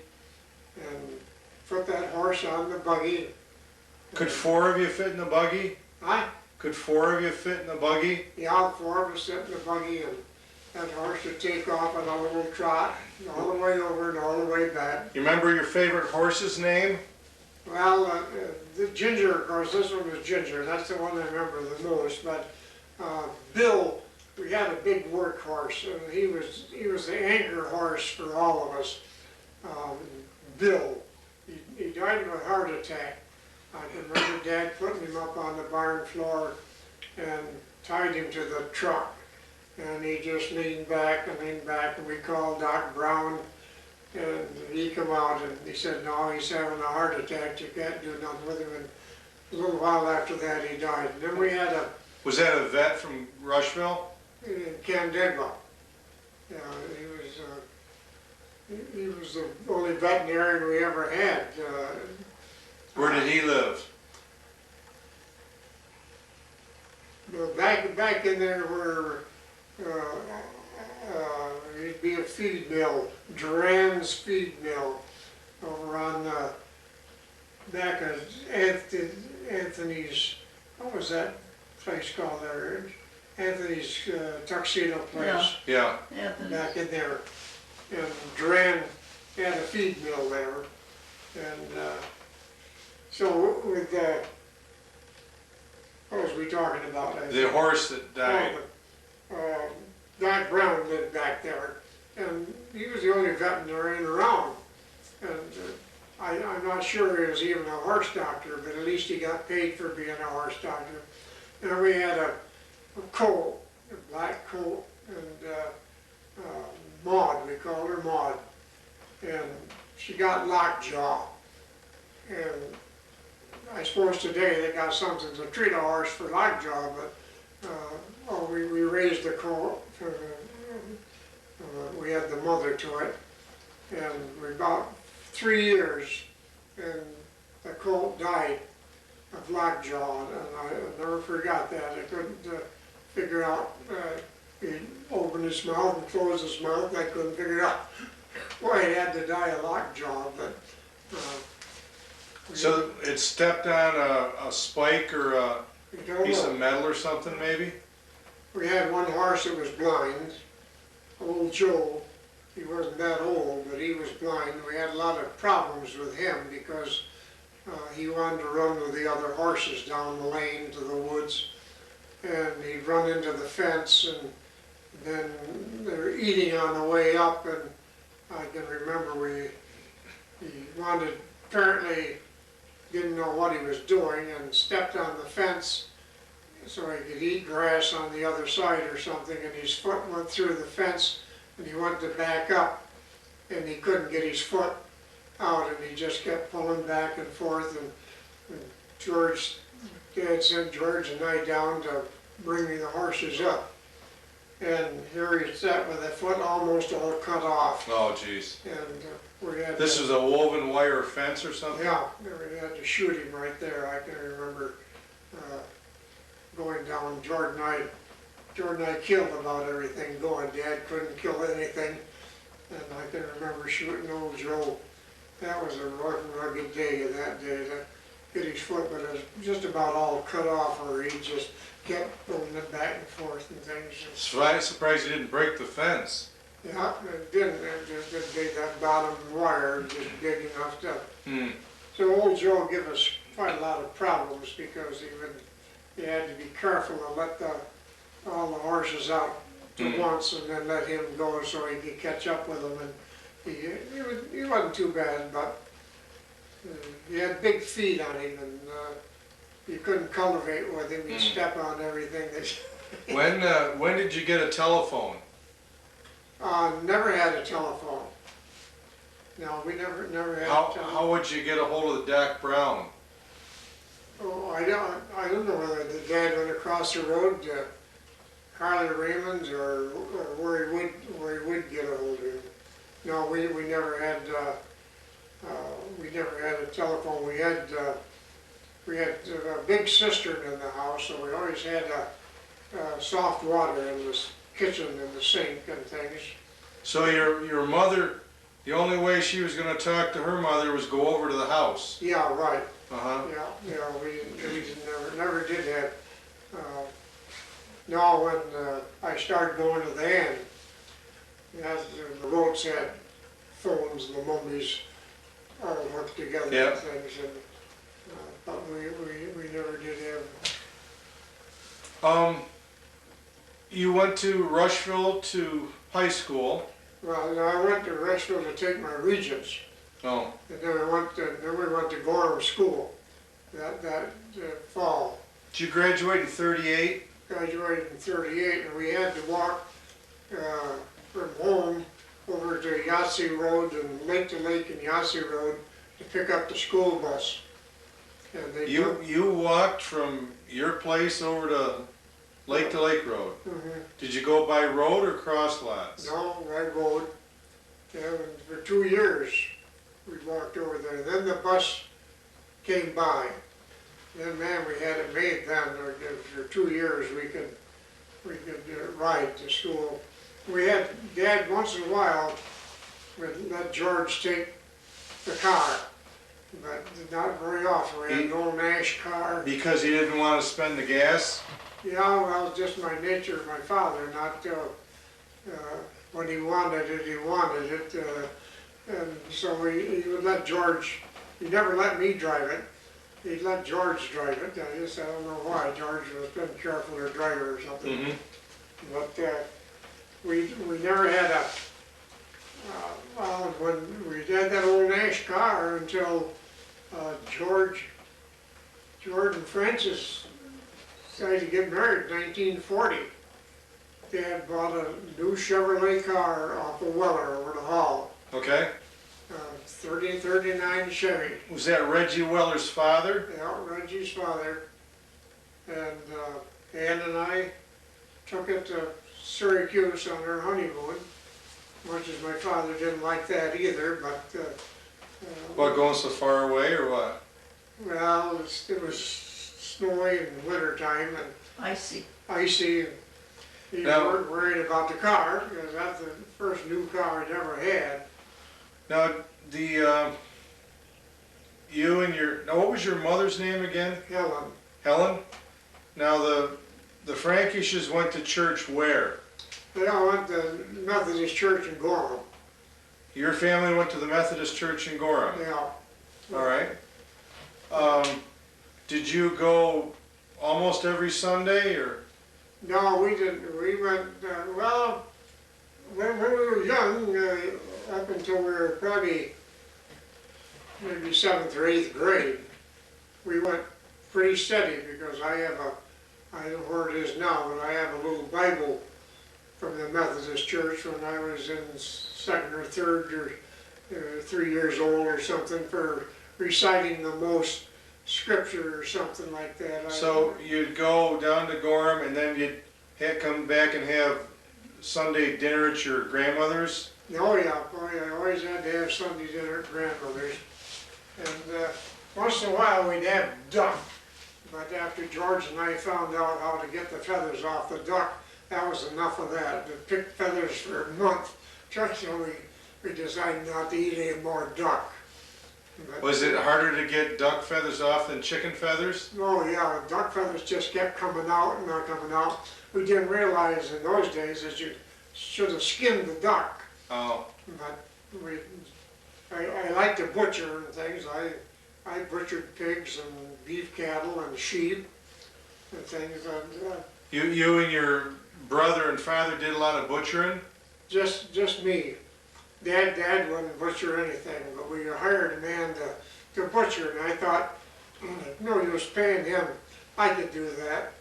and put that horse on the buggy. Could 4 of you fit in the buggy? Could 4 of you fit in the buggy? Yeah, 4 of us sit in the buggy, and that horse would take off on a little trot, all the way over and all the way back. You remember your favorite horse's name? Well, the Ginger, of course, this one was Ginger, that's the one I remember the most, but Bill, we had a big workhorse, and he was the anchor horse for all of us. Bill, he died of a heart attack. I can remember Dad putting him up on the barn floor and tied him to the truck. And he just leaned back, and we called Doc Brown, and he come out and he said, no, he's having a heart attack, you can't do nothing with him. And a little while after that, he died. And then we had Was that a vet from Rushville? Canandaigua. Yeah, he was the only veterinarian we ever had. Where did he live? Back in there where it'd be a feed mill, Duran's feed mill, over on back of Anthony's, what was that place called there? Anthony's tuxedo place. Yeah. Back in there. And Duran had a feed mill there. And so with what was we talking about? The horse that died. Doc Brown lived back there, and he was the only veterinarian around. And I'm not sure he was even a horse doctor, but at least he got paid for being a horse doctor. And we had a colt, a black colt, and Maud, we called her Maud. And she got lockjaw. And I suppose today they got something to treat a horse for lockjaw, but we raised the colt. We had the mother to it, and we about 3 years, and the colt died of lockjaw, and I never forgot that. I couldn't figure out. He opened his mouth and closed his mouth. I couldn't figure out why he had to die of lockjaw, but. So it stepped on a spike or a piece of metal or something, maybe? We had one horse that was blind, old Joe. He wasn't that old, but he was blind. We had a lot of problems with him because he wanted to run with the other horses down the lane to the woods. and he'd run into the fence, and then they're eating on the way up, and I can remember he wanted, apparently didn't know what he was doing and stepped on the fence so he could eat grass on the other side or something, and his foot went through the fence, and he went to back up, and he couldn't get his foot out, and he just kept pulling back and forth, and Dad sent George and I down to bring me the horses up. And here he sat with a foot almost all cut off. Oh, jeez. And we had This to, was a woven wire fence or something? yeah, we had to shoot him right there. I can remember going down, Jordan and I killed about everything going. Dad couldn't kill anything. And I can remember shooting old Joe. That was a rugged day that day to get his foot, but it was just about all cut off, or he just kept pulling it back and forth and things. Surprised you didn't break the fence. Yeah, it didn't, it just didn't dig that bottom wire just big enough to. So old Joe gave us quite a lot of problems because he had to be careful to let all the horses out to once and then let him go so he could catch up with them. And he wasn't too bad, but he had big feet on him, and you couldn't cultivate with him. He'd step on everything. When did you get a telephone? Never had a telephone. No, we never had a telephone. How would you get a hold of Doc Brown? Oh, I don't know whether the dad went across the road to Harley Raymond's or where he would get a hold of him. No, we never had a telephone. We had a big cistern in the house, so we always had soft water in the kitchen and the sink and things. So your mother, the only way she was going to talk to her mother was go over to the house. Yeah, right. Uh-huh. Yeah, we never did have. No, when I started going to the inn, the boats had phones and the mummies all hooked together Yep. and things, and but we never did have. You went to Rushville to high school. Well, I went to Rushville to take my regents, Oh, and then we went to Gorham School that fall. did you graduate in '38? Graduated in '38, and we had to walk from home over to Yahtzee Road and Lake and Yahtzee Road to pick up the school bus. And they You walked from your place over to Lake Road. Mhm. Did you go by road or cross lots? No, right road. Yeah, and for 2 years we walked over there. Then the bus came by. Then man, we had it made then. For 2 years we could ride to school. We had Dad once in a while would let George take the car, but not very often. We had an old Nash car. Because he didn't want to spend the gas? Yeah, well, just my nature, my father, not when he wanted it, he wanted it. And so he would let George, he never let me drive it. He'd let George drive it. I don't know why. George was being careful or driver or something. Mm-hmm. But we never had a, well, when we had that old Nash car until George and Francis decided to get married in 1940. Dad bought a new Chevrolet car off of Weller over the hall. Okay. 39 Chevy. Was that Reggie Weller's father? Yeah, Reggie's father. And Ann and I took it to Syracuse on our honeymoon, much as my father didn't like that either, but... What, going so far away or what? Well, it was snowy in the wintertime and Icy. icy, and he Now- weren't worried about the car, because that's the first new car I'd ever had. Now, what was your mother's name again? Helen. Helen? Now, the Frankishes went to church where? They all went to Methodist Church in Gorham. Your family went to the Methodist Church in Gorham? Yeah. All right. Did you go almost every Sunday, or? No, we didn't. We went, well, when we were young, up until we were probably maybe seventh or eighth grade, we went pretty steady because I don't know where it is now, but I have a little Bible from the Methodist Church when I was in second or third or 3 years old or something for reciting the most scripture or something like that. So you'd go down to Gorham and then you'd come back and have Sunday dinner at your grandmother's? Oh yeah, I always had to have Sunday dinner at grandmother's. And once in a while we'd have duck. But after George and I found out how to get the feathers off the duck, that was enough of that. To pick feathers for a month, so we decided not to eat any more duck. But, Was it harder to get duck feathers off than chicken feathers? oh yeah, duck feathers just kept coming out and not coming out. We didn't realize in those days that you should have skinned the duck. Oh, But I like to butcher and things. I butchered pigs and beef cattle and sheep and things. And you and your brother and father did a lot of butchering? just me. Dad wouldn't butcher anything, but we hired a man to butcher, and I thought, no use paying him. I could do that.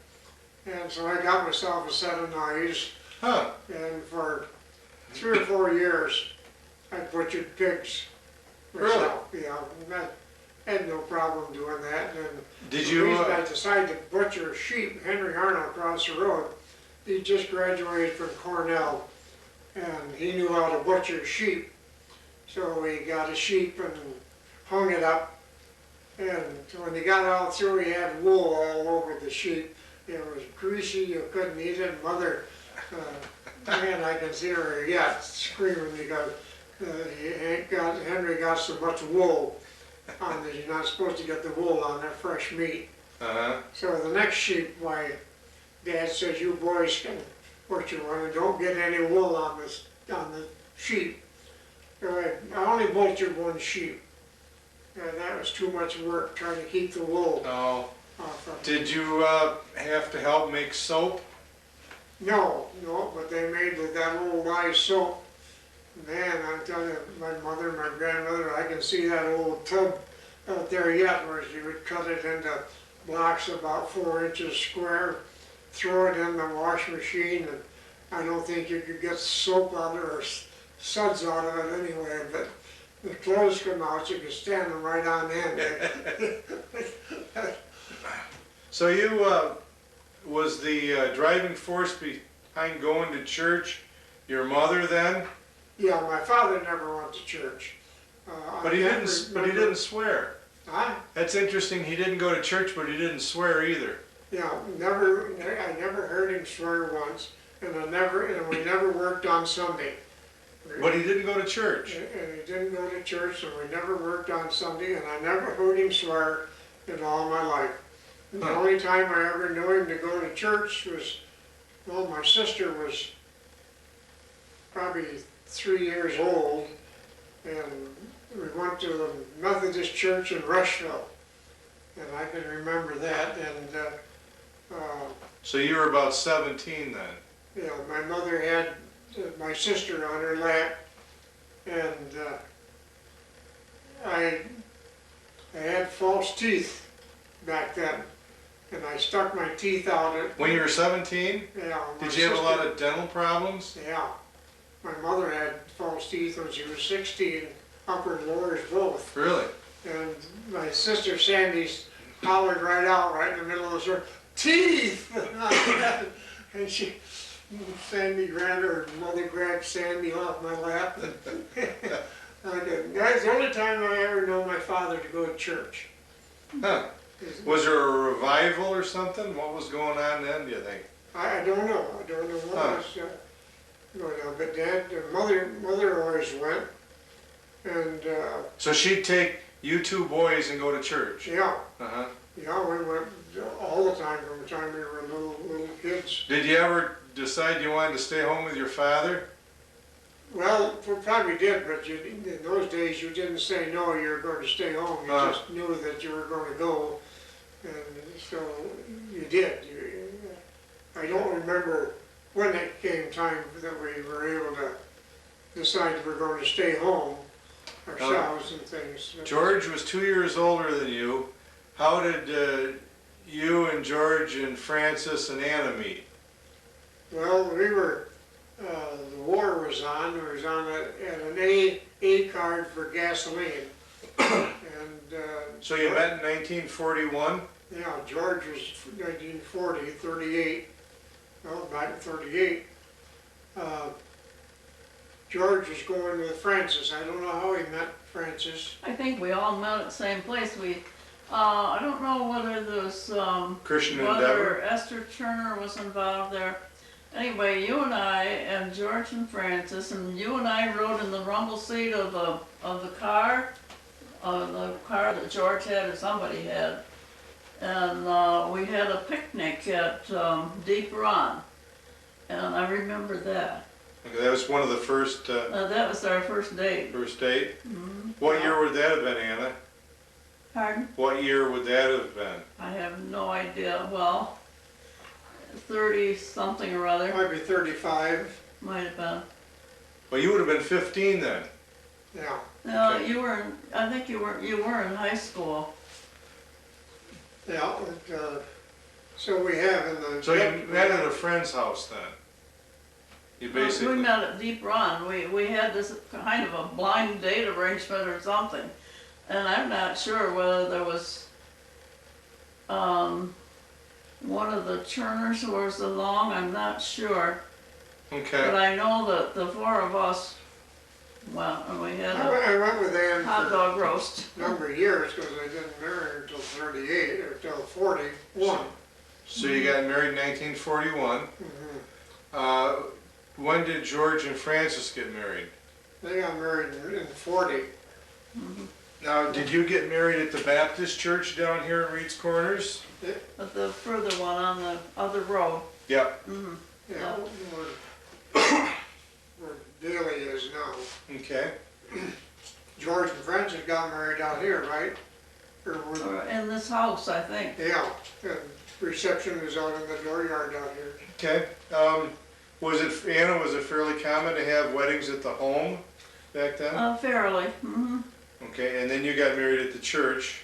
And so I got myself a set of knives, Huh. and for 3 or 4 years, I butchered pigs myself. Yeah, and I had no problem doing that. And Did the you, reason I decided to butcher sheep, Henry Arnold across the road, he just graduated from Cornell, and he knew how to butcher sheep. So we got a sheep and hung it up, and when he got all through, he had wool all over the sheep. It was greasy, you couldn't eat it. Mother, man, I can see her yet screaming because Henry got so much wool on that you're not supposed to get the wool on that fresh meat. uh-huh. So the next sheep, my dad says, you boys can butcher one and don't get any wool on the sheep. So I only butchered one sheep. And that was too much work trying to keep the wool Oh. off of it. Did you have to help make soap? No, but they made that old lye soap. Man, I'm telling you, my mother, my grandmother, I can see that old tub out there yet where she would cut it into blocks about 4 inches square, throw it in the wash machine, and I don't think you could get soap out of it or suds out of it anyway, but the clothes come out, you could stand them right on end. So you was the driving force behind going to church your mother then? Yeah, my father never went to church. But he didn't swear. Huh? That's interesting. He didn't go to church, but he didn't swear either. Yeah, I never heard him swear once, and we never worked on Sunday. But he didn't go to church. And he didn't go to church, and we never worked on Sunday, and I never heard him swear in all my life. The only time I ever knew him to go to church was, well, my sister was probably 3 years old, and we went to the Methodist church in Rushville, and I can remember that. And So you were about 17 then. yeah, my mother had my sister on her lap, and I had false teeth back then, and I stuck my teeth out at. When you were 17? Yeah. Did you have a lot of dental problems? Yeah. My mother had false teeth when she was 16, upper and lowers both. Really? And my sister Sandy hollered right out, right in the middle of the store, teeth! And mother grabbed Sandy off my lap. That's the only time I ever know my father to go to church. Huh. Was there a revival or something? What was going on then, do you think? I don't know. I don't know what was going on. But mother always went. And So she'd take you two boys and go to church? yeah, Uh-huh. yeah, we went all the time from the time we were little kids. Did you ever decide you wanted to stay home with your father? Well, we probably did, but in those days you didn't say no, you were going to stay home. You just knew that you were going to go, and so you did. I don't remember when it came time that we were able to decide we're going to stay home ourselves and things. George was 2 years older than you. How did you and George and Francis and Anna meet? Well, the war was on. It was on at an A card for gasoline. And, So you met in 1941? yeah, George was 1940, 38, well, back in 38. George was going with Francis. I don't know how he met Francis. I think we all met at the same place. I don't know whether this, Christian Endeavor? whether Esther Turner was involved there. Anyway, you and I and George and Francis, and you and I rode in the rumble seat of the car that George had or somebody had. And we had a picnic at Deep Run. And I remember that. Okay, that was one of the first That was our first date. first date. Mhm. What year would that have been, Anna? Pardon? What year would that have been? I have no idea. Well, 30-something or other. Might be 35. Might have been. Well, you would have been 15 then. Yeah. No, Okay. I think you were in high school. Yeah. So we have in the. So you met at a friend's house then? You basically. We met at Deep Run. We had this kind of a blind date arrangement or something. And I'm not sure whether there was, one of the Turners who was along, I'm not sure. But Okay. I know that the four of us went and we had a I went with Ann hot for dog roast. a number of years because I didn't marry her until 38 or until 41. So you got married in 1941. Mhm. When did George and Francis get married? They got married in 40. Now, did you get married at the Baptist church down here in Reed's Corners? But the further one on the other road. Yep. Mhm. Yeah, where Daly is now. Okay. George and Francis got married out here, right? Or in this house, I think. Yeah, the reception was out in the dooryard out here. Okay. Anna, was it fairly common to have weddings at the home back then? Fairly. Mhm. Okay, and then you got married at the church.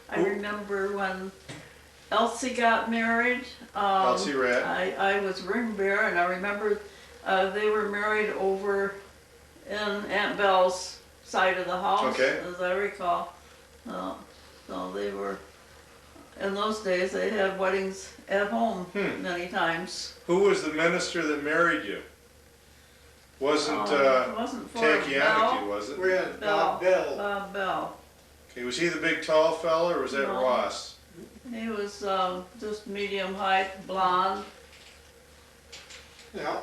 I Who- remember when Elsie got married. Elsie Rat. I was ring bearer, and I remember they were married over in Aunt Belle's side of the house, Okay. as I recall. So they were, in those days, they had weddings at home many times. Who was the minister that married you? Wasn't It wasn't for Takianiki, Bell. was it? We had Bob Bell. Bob Bell. Okay, was he the big tall fella or was that No. Ross? He was just medium height, blonde. Yeah,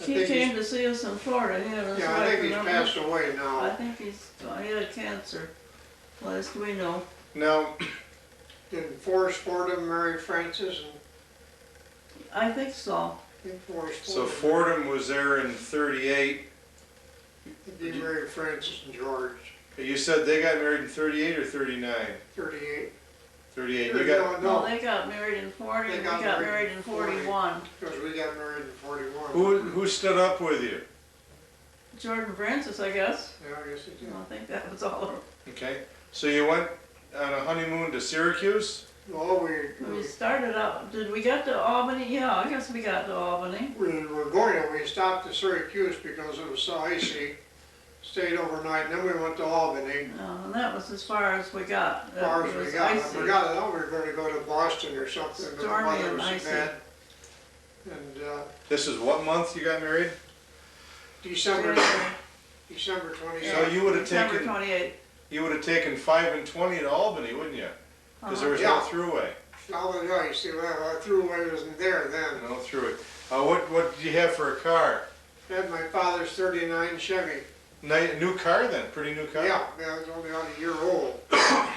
He think came to see us in Florida. He had his yeah, I wife, think he's remember? passed away I now. think he had cancer, last we know. Now, Did Forrest Fordham marry Francis? And I think so. I think Forrest so Fordham. Fordham was there in 38. He married Francis and George, You said they got married in 38 or 39? 38. 38. You got, No, No, they got married in 40, They and we got got married married in in 40. 41. because we got married in 41. who stood up with you? Jordan Francis, I guess. Yeah, I guess he did. I think that was all. Okay. So you went on a honeymoon to Syracuse? Well, We started out, did we get to Albany? Yeah, I guess we got to Albany. we were going, and we stopped at Syracuse because it was so icy. Stayed overnight, and then we went to Albany. And that was as far as we got. As far It as we was got, I icy. forgot, I thought we were gonna go to Boston or something, but the Stormy weather and was so icy. bad. And, This is what month you got married? December January. 27th. So you would have December taken 28th. you would have taken 5 and 20 to Albany, wouldn't you? Because there was no Yeah. throughway. Oh, yeah, you see, well, our throughway wasn't there then. No throughway. What did you have for a car? Had my father's 39 Chevy. New car then, pretty new car. Yeah, it was only about a year old. Yeah.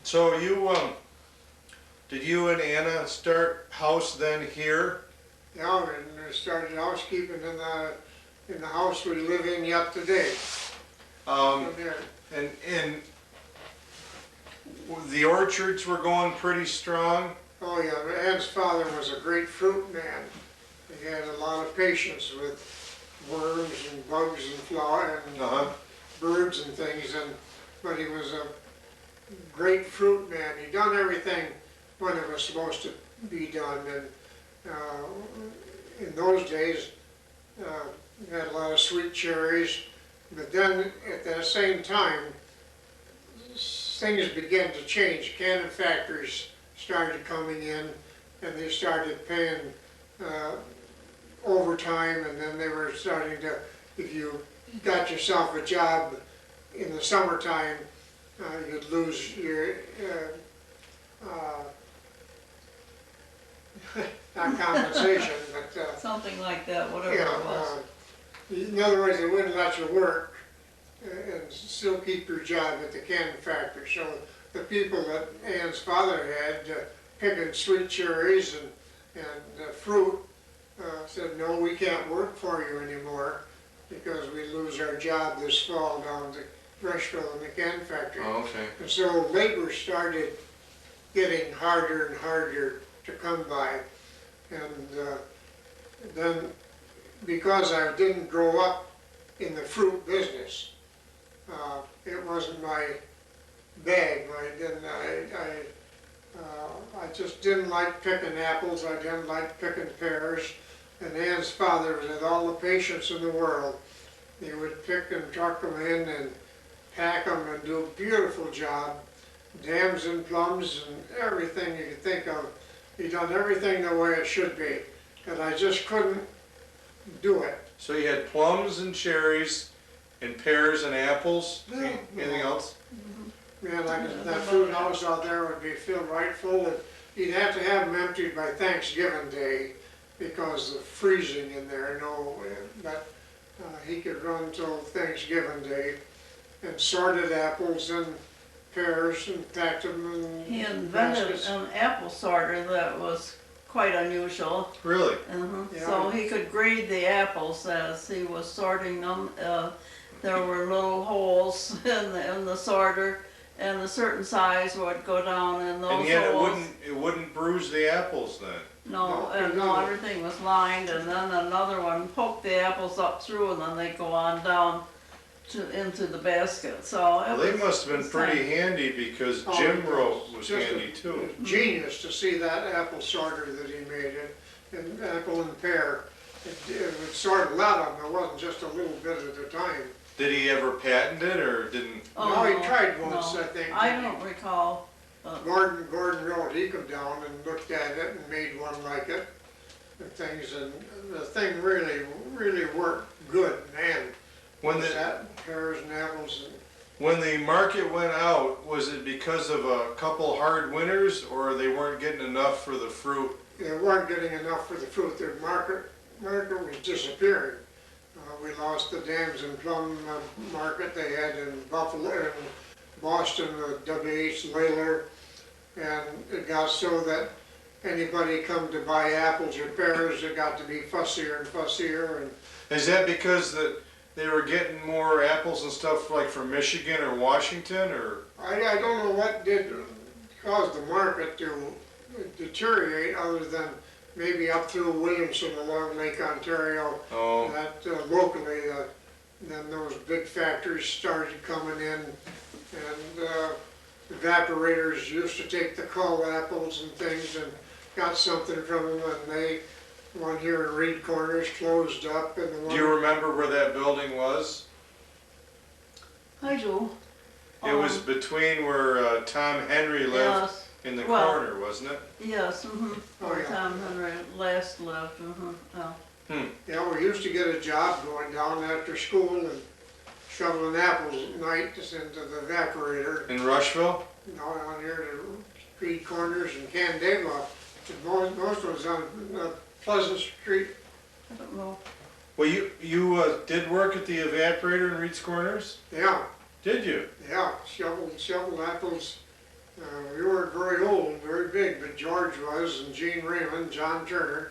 So did you and Anna start house then here? Yeah, and we started housekeeping in the house we live in yet today. Yeah. And the orchards were going pretty strong. Oh, yeah, Ed's father was a great fruit man. He had a lot of patience with worms and bugs and fly and Uh-huh. birds and things, but he was a great fruit man. He done everything when it was supposed to be done, and in those days, we had a lot of sweet cherries, but then at that same time, things began to change. Canning factories started coming in, and they started paying overtime, and then they were starting to, if you got yourself a job in the summertime, you'd lose your, not compensation, but, Something like that, whatever yeah, it was. in other words, they wouldn't let you work and still keep your job at the canning factory. So the people that Ann's father had picking sweet cherries and fruit said, no, we can't work for you anymore because we lose our job this fall down at Rushville in the canning factory. Oh, okay. And so labor started getting harder and harder to come by. And then because I didn't grow up in the fruit business, it wasn't my bag. I just didn't like picking apples. I didn't like picking pears. And Ann's father had all the patience in the world. He would pick and truck them in and pack them and do a beautiful job. Dams and plums and everything you could think of. He done everything the way it should be. And I just couldn't do it. So you had plums and cherries and pears and apples? Yeah. Anything else? Man, that fruit house out there would be filled right full, and you'd have to have them emptied by Thanksgiving Day because of freezing in there, but he could run till Thanksgiving Day, and sorted apples and pears and packed them in He invented baskets. an apple sorter that was quite unusual. Really? Yeah. So he could grade the apples as he was sorting them. There were little holes in the sorter, and a certain size would go down in those And yet holes. it wouldn't bruise the apples then? No, No, no, no. everything was lined, and then another one poked the apples up through, and then they go on down into the basket. So Well, it they was, must have been it's pretty nice. handy because Oh, Jim it Rowe was just handy too. Genius to see that apple sorter that he made, and apple and pear. It would sort a lot of them, it wasn't just a little bit at a time. Did he ever patent it or didn't? No, he tried once, no. I think. I don't recall. Gordon Road, he come down and looked at it and made one like it and things, and the thing really worked good, man. When Was the, that pears and apples and, when the market went out, was it because of a couple hard winters or they weren't getting enough for the fruit? they weren't getting enough for the fruit, the market was disappearing. We lost the Dams and Plum market they had in Buffalo, in Boston, W.H. Layler, and it got so that anybody come to buy apples or pears, it got to be fussier and fussier, and Is that because they were getting more apples and stuff like from Michigan or Washington or? I don't know what did cause the market to deteriorate other than maybe up through Williamson along Lake Ontario. Oh, That locally, then those big factories started coming in, and evaporators used to take the cull apples and things and got something from them, and one here in Reed Corners closed up, and the one. do you remember where that building was? I do. It was between where Tom Henry lived Yes, in the well- corner, wasn't it? yes, Oh, where yeah. Tom Henry last lived, yeah. Yeah, we used to get a job going down after school and shoveling apples at night just into the evaporator. In Rushville? Down here to Reed Corners and Canandaigua. Most was on Pleasant Street. I don't know. Well, you did work at the evaporator in Reed's Corners? Yeah, Did you? yeah, shoveled apples. We weren't very old, very big, but George was, and Gene Raymond, John Turner,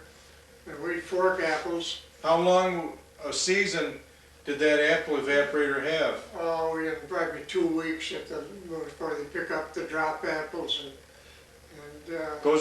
and we'd fork apples. How long a season did that apple evaporator have? Oh, in probably 2 weeks before they pick up the drop apples and Goes